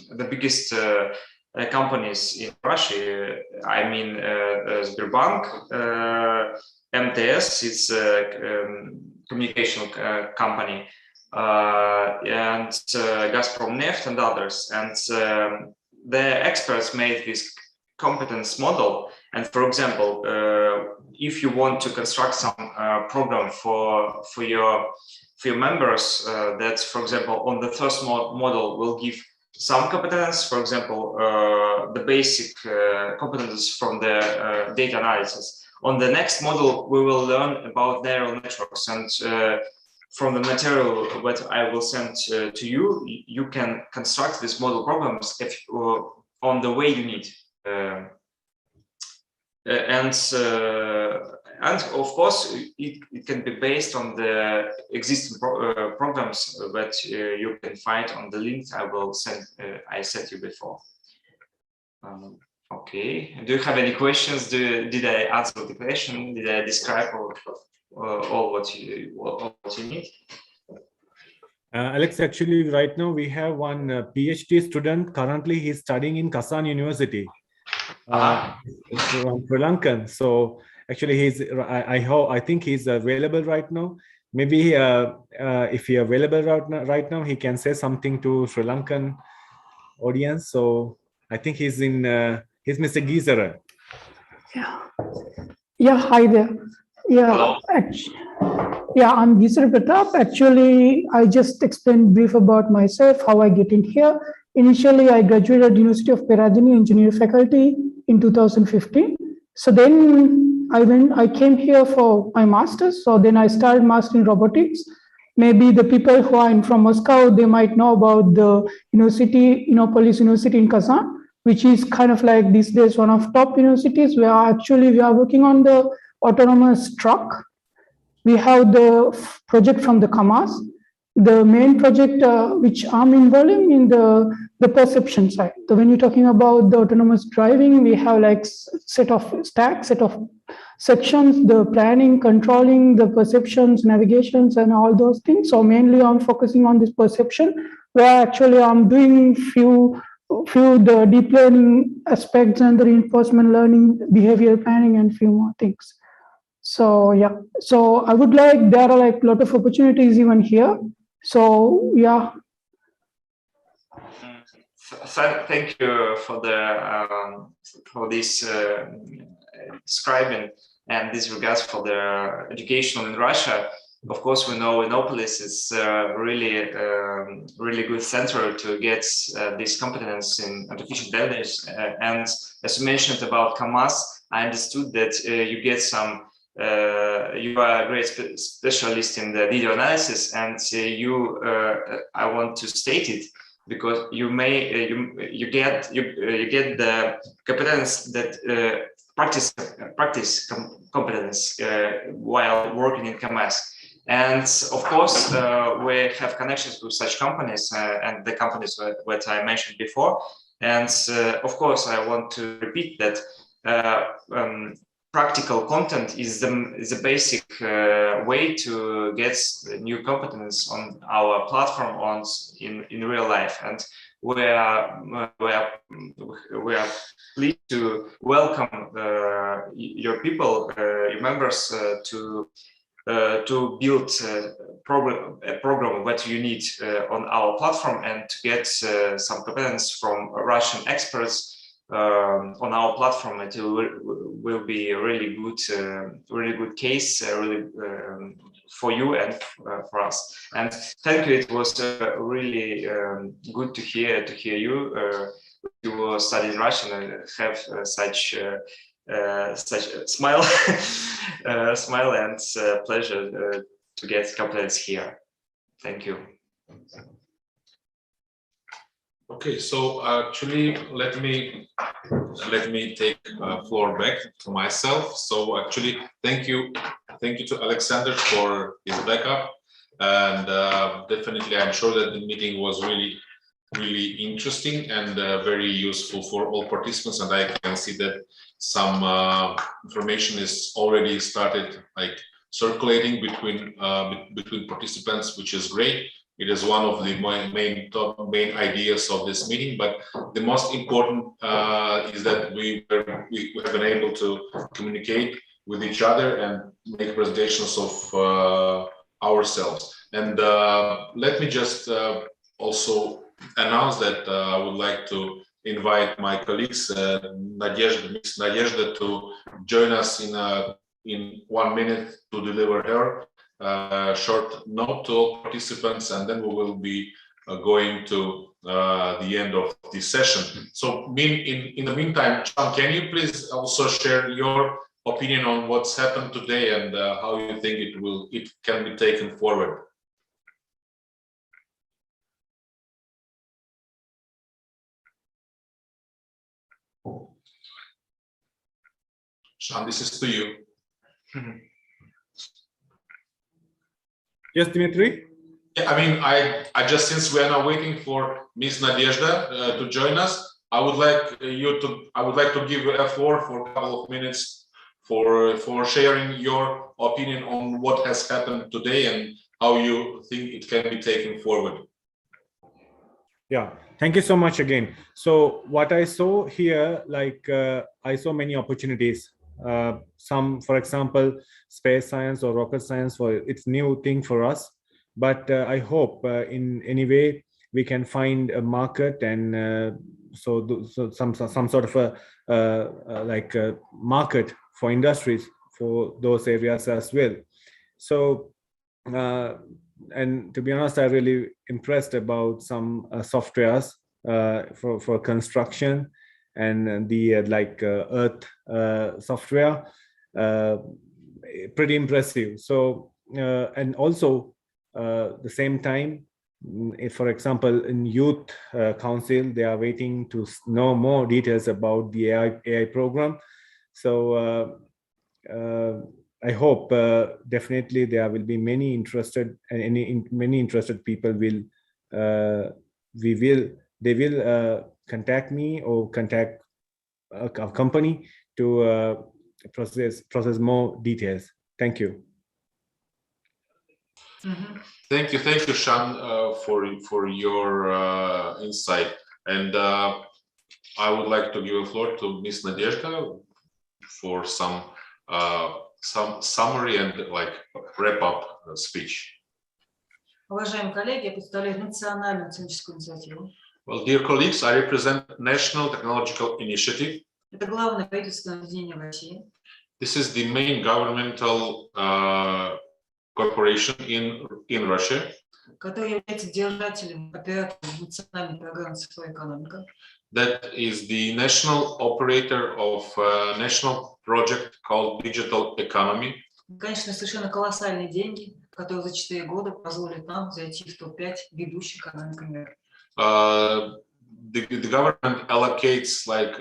the biggest companies in Russia. I mean, Sberbank, MTS, it's a communication company, and Gazprom Neft and others. And the experts made this competence model. And for example, if you want to construct some program for your members, that, for example, on the first model will give some competence, for example, the basic competences from the data analysis. On the next model, we will learn about neural networks, and from the material that I will send to you, you can construct these model programs if on the way you need. And of course, it can be based on the existing programs that you can find on the link I will send. I sent you before. Okay. Do you have any questions? Did I answer the question? Did I describe all what you need? Alex, actually, right now we have one PhD student. Currently, he's studying in Kazan University. From Sri Lankan. So actually, I think he's available right now. Maybe if he's available right now, he can say something to Sri Lankan audience. So I think he's he's Mr. Gizara. Yeah, hi there. Yeah, yeah, I'm Gizara Pratap. Actually, I just explained brief about myself, how I get in here. Initially, I graduated at University of Peradeniya Engineering faculty in 2015. So then I came here for my master's. So then I started master in robotics. Maybe the people who are from Moscow, they might know about the university, Innopolis University in Kazan, which is kind of like these days one of top universities where actually we are working on the autonomous truck. We have the project from the KAMAZ. The main project which I'm involving in the perception side. So when you're talking about the autonomous driving, we have like set of sections, the planning, controlling, the perceptions, navigations, and all those things. So mainly I'm focusing on this perception, where actually I'm doing few the deep learning aspects and the reinforcement learning, behavior planning, and few more things. So yeah, so I would like, there are like a lot of opportunities even here. So yeah. Thank you for this describing and this regards for the education in Russia. of course, we know Innopolis is really good center to get this competence in artificial intelligence. And as you mentioned about Kamaz, I understood that you get some. You are a great specialist in the video analysis, and I want to state it because you get the competence that practice competence while working in Kamaz. And of course, we have connections with such companies and the companies that I mentioned before. And of course, I want to repeat that practical content is the basic way to get new competence on our platform in real life. And we are pleased to welcome your people, your members, to build a program that you need on our platform and to get some competence from Russian experts on our platform. It will be a really good case, for you and for us. And thank you. It was really good to hear you. You study Russian and have such a smile, smile and pleasure to get competence here. Thank you. Okay, so actually, let me take floor back to myself. So actually, thank you to Alexander for his backup, and definitely, I'm sure that the meeting was really interesting and very useful for all participants. And I can see that some information is already started circulating between participants, which is great. It is one of the main ideas of this meeting, but the most important is that we have been able to communicate with each other and make presentations of ourselves. And let me just also announce that I would like to invite my colleagues, Ms. Nadezhda, to join us in 1 minute to deliver her short note to all participants, and then we will be going to the end of this session. So in the meantime, Sean, can you please also share your opinion on what's happened today and how you think it can be taken forward? Sean, this is to you. Yes, Dmitry? Yeah, I mean, I just, since we are now waiting for Ms. Nadezhda to join us, I would like to give you a floor for a couple of minutes for sharing your opinion on what has happened today and how you think it can be taken forward. Yeah, thank you so much again. So what I saw here, I saw many opportunities. Some, for example, space science or rocket science, it's new thing for us. But I hope in any way we can find a market, and so some sort of a market for industries for those areas as well. So and to be honest, I'm really impressed about some softwares for construction and the Earth software, pretty impressive. So and also the same time, if, for example, in Youth Council, they are waiting to know more details about the AI program. So I hope definitely there will be many interested, and many interested people will they will contact me or contact a company to process more details. Thank you. Thank you, Sean, for your insight. And I would like to give the floor to Ms. Nadezhda for some summary and wrap-up speech. Уважаемые коллеги, я представляю национальную техническую инициативу. Well, dear colleagues, I represent National Technological Initiative. Это главное правительственное объединение в России. This is the main governmental corporation in Russia, который является держателем, оператором национальной программы «Цифровая экономика». That is the national operator of a national project called Digital Economy. Конечно, совершенно колоссальные деньги, которые за 4 года позволят нам зайти в топ-5 ведущих экономик мира. The government allocates like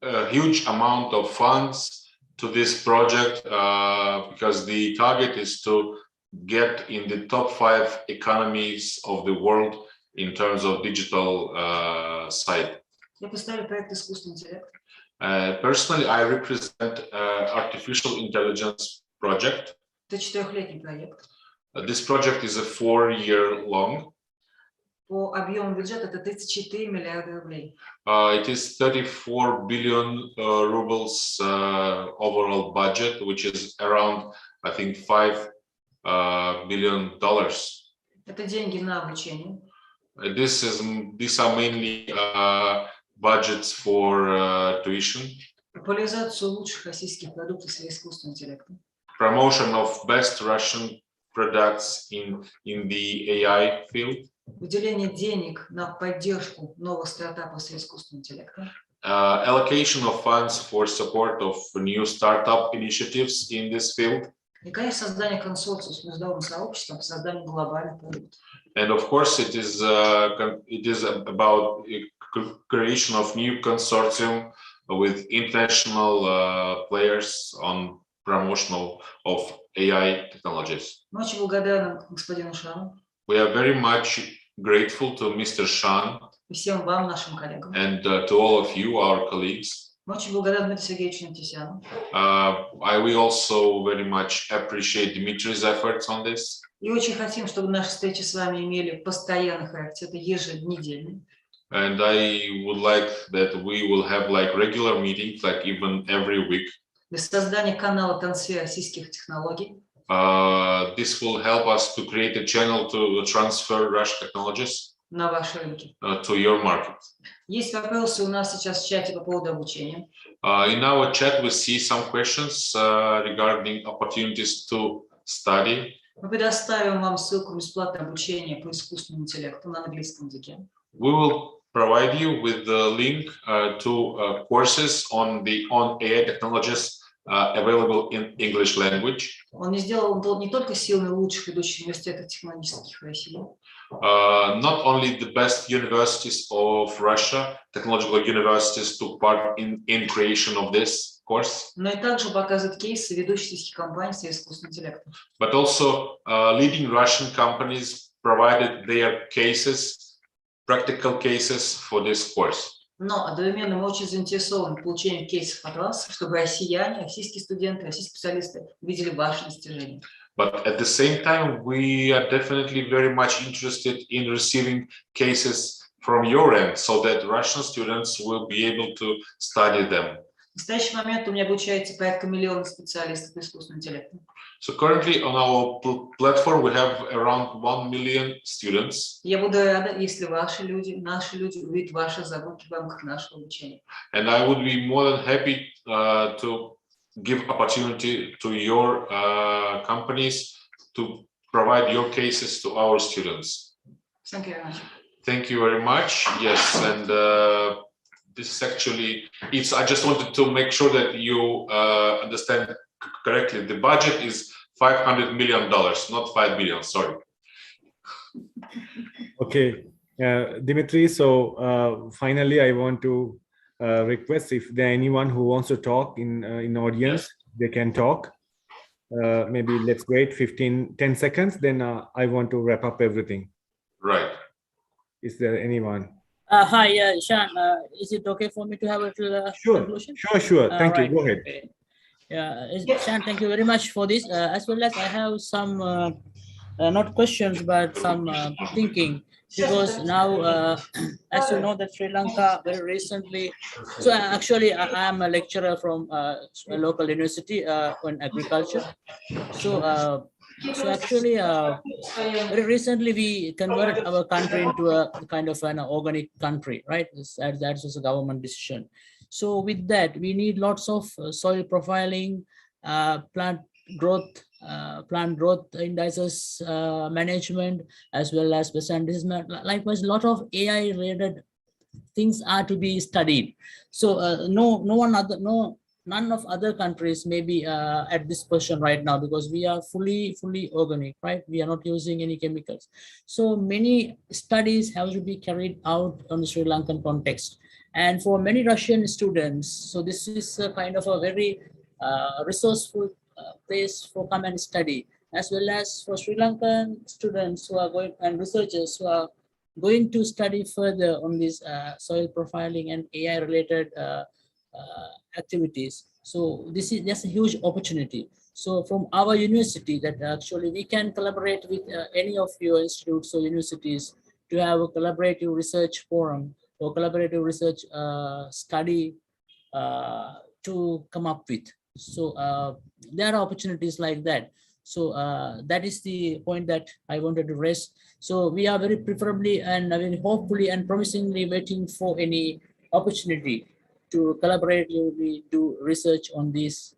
a huge amount of funds to this project because the target is to get in the top 5 economies of the world in terms of digital side. Я представляю проект искусственного интеллекта. Personally, I represent artificial intelligence project. Это 4-летний проект. This project is a 4-year long. По объему бюджета это 34 миллиарда рублей. It is 34 billion rubles overall budget, which is around, I think, $5 billion. Это деньги на обучение. These are mainly budgets for tuition. Популяризацию лучших российских продуктов в сфере искусственного интеллекта. Promotion of best Russian products in the AI field. Выделение денег на поддержку новых стартапов в сфере искусственного интеллекта. Allocation of funds for support of new startup initiatives in this field. И, конечно, создание консорциума с международным сообществом по созданию глобальных продуктов. And of course, it is about creation of new consortium with international players on promotion of AI technologies. Мы очень благодарны господину Шану. We are very much grateful to Mr. Shan И всем вам, нашим коллегам. and to all of you, our colleagues. Мы очень благодарны Дмитрию Сергеевичу Нантисяну. We also very much appreciate Dimitri's efforts on this. И очень хотим, чтобы наши встречи с вами имели постоянный характер, это еженедельный. And I would like that we will have like regular meetings, like even every week. Для создания канала трансфера российских технологий. This will help us to create a channel to transfer Russian technologies На ваши рынки. To your market. Есть вопросы у нас сейчас в чате по поводу обучения. In our chat, we see some questions regarding opportunities to study. Мы предоставим вам ссылку на бесплатное обучение по искусственному интеллекту на английском языке. We will provide you with the link to courses on AI technologies available in English language. Он не сделал не только силами лучших ведущих университетов технологических России. Not only the best universities of Russia, technological universities took part in creation of this course. Но и также показывает кейсы ведущих российских компаний с искусственным интеллектом. But also leading Russian companies provided their cases, practical cases for this course. Но одновременно мы очень заинтересованы в получении кейсов от вас, чтобы россияне, российские студенты, российские специалисты видели ваши достижения. But at the same time, we are definitely very much interested in receiving cases from your end, so that Russian students will be able to study them. В настоящий момент у меня обучается порядка 1 миллиона специалистов по искусственному интеллекту. So currently on our platform, we have around 1 million students. Я буду рада, если ваши люди, наши люди увидят ваши заботы в рамках нашего обучения. And I would be more than happy to give opportunity to your companies to provide your cases to our students. Thank you very much. Thank you very much. Yes, and this is actually, I just wanted to make sure that you understand correctly. The budget is $500 million, not 5 billion, sorry. Okay, Dimitri, so finally I want to request if there anyone who wants to talk in audience, they can talk. Maybe let's wait 10 seconds, then I want to wrap up everything. Right. Is there anyone? Hi, Shan, is it okay for me to have a little conclusion? Sure. Thank you. Go ahead. Okay. Yeah, Shan, thank you very much for this. As well as I have some, not questions, but some thinking. Because now, as you know, that Sri Lanka very recently, so actually I am a lecturer from a local university on agriculture. So actually, very recently we converted our country into a kind of an organic country, right? That was a government decision. So with that, we need lots of soil profiling, plant growth plant growth indices management, as well as percentage. Likewise, a lot of AI related things are to be studied. So none of other countries may be at this position right now, because we are fully organic, right? We are not using any chemicals. So many studies have to be carried out on the Sri Lankan context. And for many Russian students, so this is a kind of a very resourceful place for come and study, as well as for Sri Lankan students who are going, and researchers who are going to study further on this soil profiling and AI related activities. So that's a huge opportunity. So from our university, that actually we can collaborate with any of your institutes or universities to have a collaborative research forum or collaborative research study to come up with. So there are opportunities like that. So that is the point that I wanted to raise. So we are very preferably and very hopefully and promisingly waiting for any opportunity to collaboratively do research on these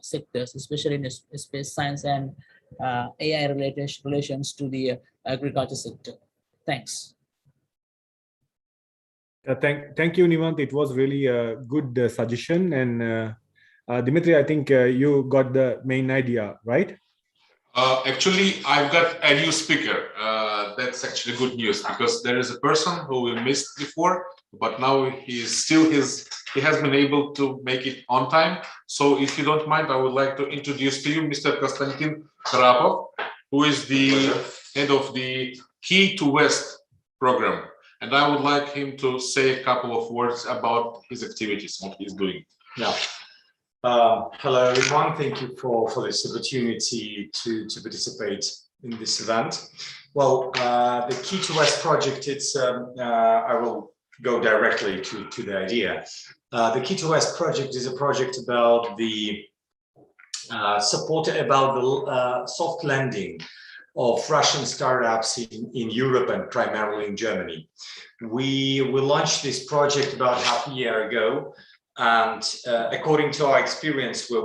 sectors, especially in space science and AI related relations to the agriculture sector. Thanks. Thank you, Nimant. It was really a good suggestion. And Dimitri, I think you got the main idea, right? Actually, I've got a new speaker. That's actually good news, because there is a person who we missed before, but now he has been able to make it on time. So if you don't mind, I would like to introduce to you Mr. Konstantin Karapov, who is the head of the Key to West program. And I would like him to say a couple of words about his activities, what he's doing. Yeah. Hello, everyone. Thank you for this opportunity to participate in this event. Well, the Key to West project, it's, I will go directly to the idea. The Key to West project is a project about the support, about the soft landing of Russian startups in Europe and primarily in Germany. We launched this project about half a year ago. And according to our experience, we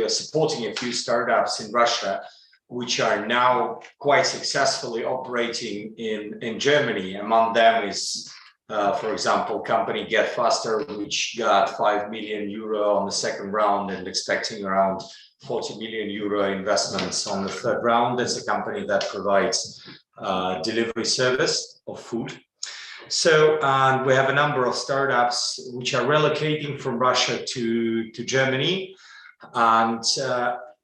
are supporting a few startups in Russia, which are now quite successfully operating in Germany. Among them is, for example, company Get Faster, which got 5 million euro on the second round and expecting around 40 million euro investments on the third round. It's a company that provides delivery service of food. So, and we have a number of startups which are relocating from Russia to Germany. And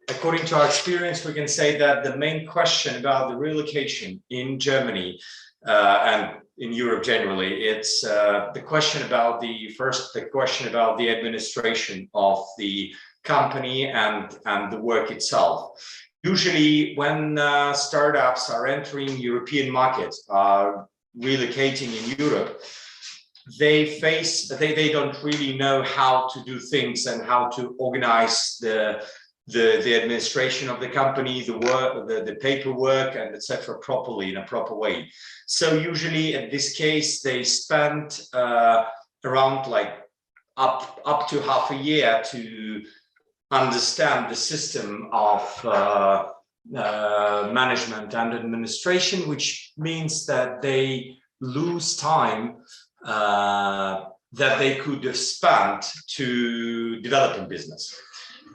according to our experience, we can say that the main question about the relocation in Germany and in Europe generally, it's the question about the administration of the company and the work itself. Usually when startups are entering European markets, relocating in Europe, they don't really know how to do things and how to organize the administration of the company, the work, the paperwork, and etc. properly in a proper way. So usually in this case, they spend around like up to half a year to understand the system of management and administration, which means that they lose time that they could have spent to developing business.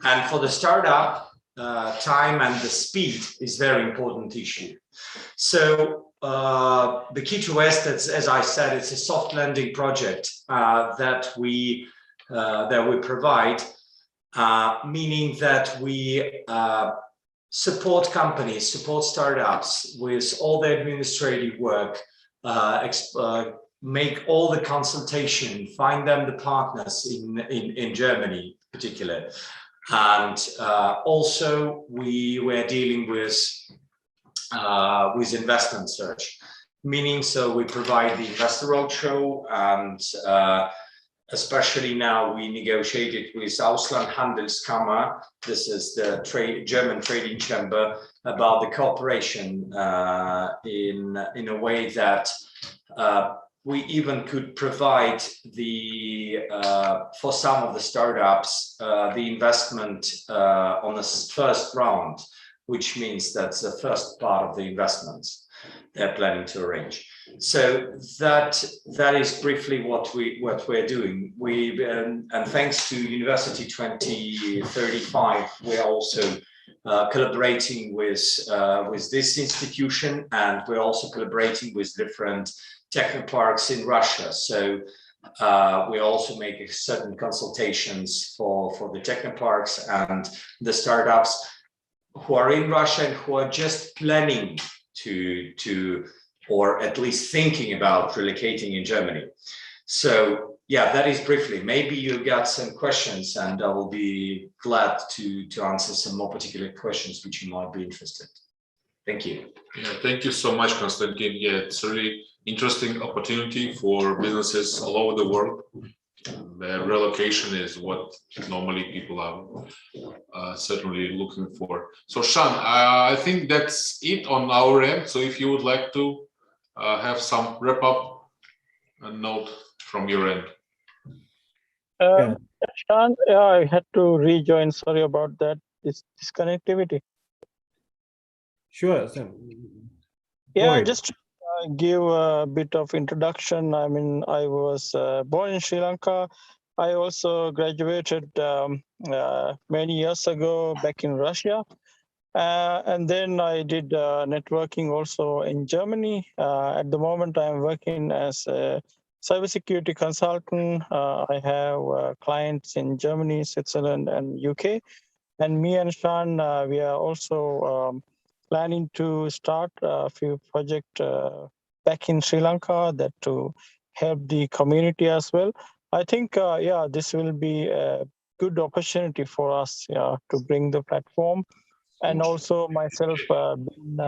And for the startup, time and the speed is very important issue. So the Key to West, as I said, it's a soft landing project that we provide, meaning that we support companies, support startups with all the administrative work, make all the consultation, find them the partners in Germany in particular. And also we were dealing with investment search, meaning so we provide the investor roadshow, and especially now we negotiated with Ausland Handelskammer, this is the German trading chamber, about the cooperation in a way that we even could provide the for some of the startups the investment on the first round, which means that's the first part of the investments they're planning to arrange. So that is briefly what we're doing. And thanks to University 2035, we're also collaborating with this institution, and we're also collaborating with different technoparks in Russia. So we also make certain consultations for the technoparks and the startups who are in Russia and who are just planning to or at least thinking about relocating in Germany. So yeah, that is briefly. Maybe you got some questions, and I will be glad to answer some more particular questions which you might be interested. Thank you. Yeah, thank you so much, Konstantin. Yeah, it's a really interesting opportunity for businesses all over the world. The relocation is what normally people are certainly looking for. So Sean, I think that's it on our end. So if you would like to have some wrap up note from your end. Sean, yeah, I had to rejoin. Sorry about that. This disconnectivity. Sure. So, yeah, just to give a bit of introduction. I mean, I was born in Sri Lanka. I also graduated many years ago back in Russia. And then I did networking also in Germany. At the moment, I'm working as a cybersecurity consultant. I have clients in Germany, Switzerland, and UK. And me and Sean, we are also planning to start a few projects back in Sri Lanka that to help the community as well. I think, yeah, this will be a good opportunity for us to bring the platform. And also myself been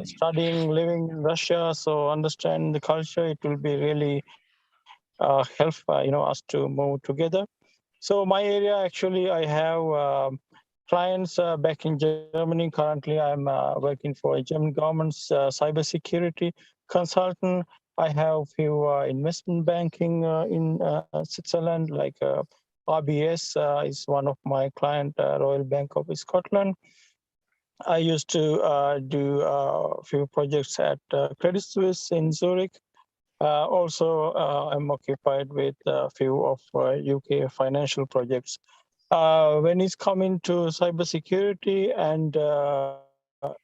studying, living in Russia, so understand the culture. It will be really help us to move together. So my area, actually, I have clients back in Germany. Currently, I'm working for a German government's cybersecurity consultant. I have a few investment banking in Switzerland, like RBS is one of my client, Royal Bank of Scotland. I used to do a few projects at Credit Suisse in Zurich. Also, I'm occupied with a few of UK financial projects. When it's coming to cybersecurity and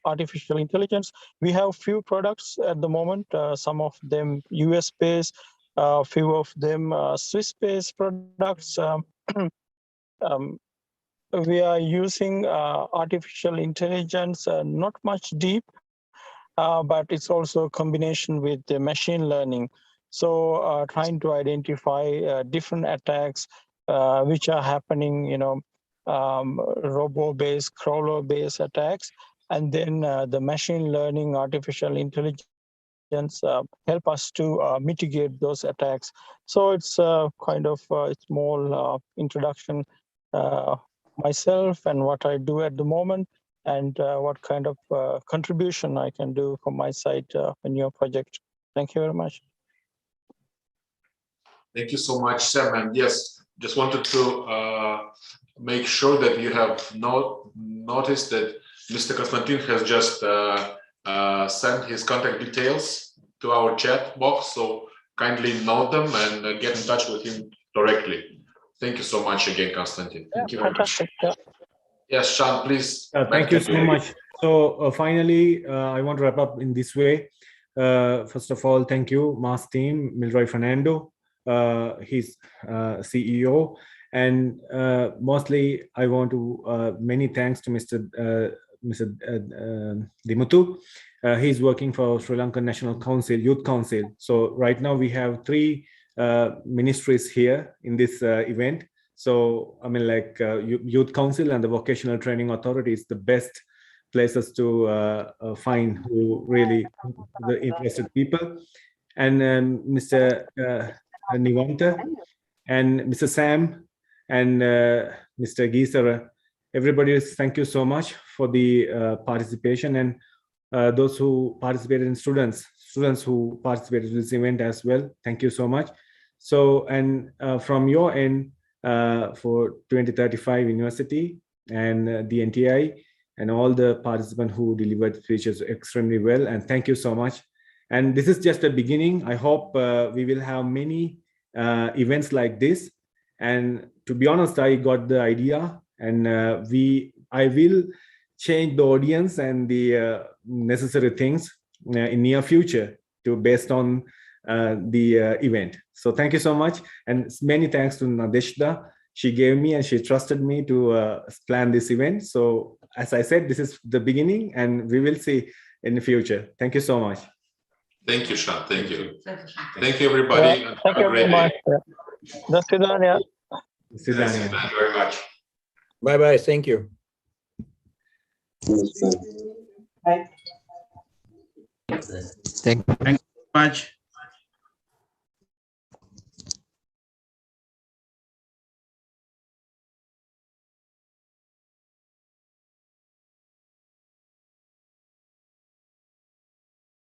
artificial intelligence, we have few products at the moment, some of them US-based, a few of them Swiss-based products. We are using artificial intelligence, not much deep, but it's also a combination with the machine learning. So trying to identify different attacks which are happening, robo-based, crawler-based attacks, and then the machine learning, artificial intelligence help us to mitigate those attacks. So it's kind of a small introduction myself and what I do at the moment, and what kind of contribution I can do from my side in your project. Thank you very much. Thank you so much, Sam. And yes, just wanted to make sure that you have noticed that Mr. Konstantin has just sent his contact details to our chat box. So kindly note them and get in touch with him directly. Thank you so much again, Konstantin. Thank you very much. Yes, Sean, please. Thank you so much. So finally, I want to wrap up in this way. First of all, thank you, Mars team, Milroy Fernando, his CEO, and mostly I want to many thanks to Mr. Dimutu. He's working for Sri Lankan National Council, Youth Council. So right now we have 3 ministries here in this event. So I mean, like Youth Council and the Vocational Training Authority is the best places to find who really the interested people. And Mr. Nivanta and Mr. Sam and Mr. Gisara, everybody, thank you so much for the participation, and those who participated in students students who participated in this event as well. Thank you so much. So, and from your end, for 2035 University and the NTI and all the participants who delivered speeches extremely well. And thank you so much. And this is just a beginning. I hope we will have many events like this. And to be honest, I got the idea, and I will change the audience and the necessary things in near future to based on the event. So thank you so much, and many thanks to Nadeshda. She gave me and she trusted me to plan this event. So as I said, this is the beginning, and we will see in the future. Thank you so much. Thank you, Sean. Thank you. Thank you, everybody. Yeah, thank you very much. До свидания. До свидания. Thank you very much. Bye-bye. Thank you. Bye. Thank you very much.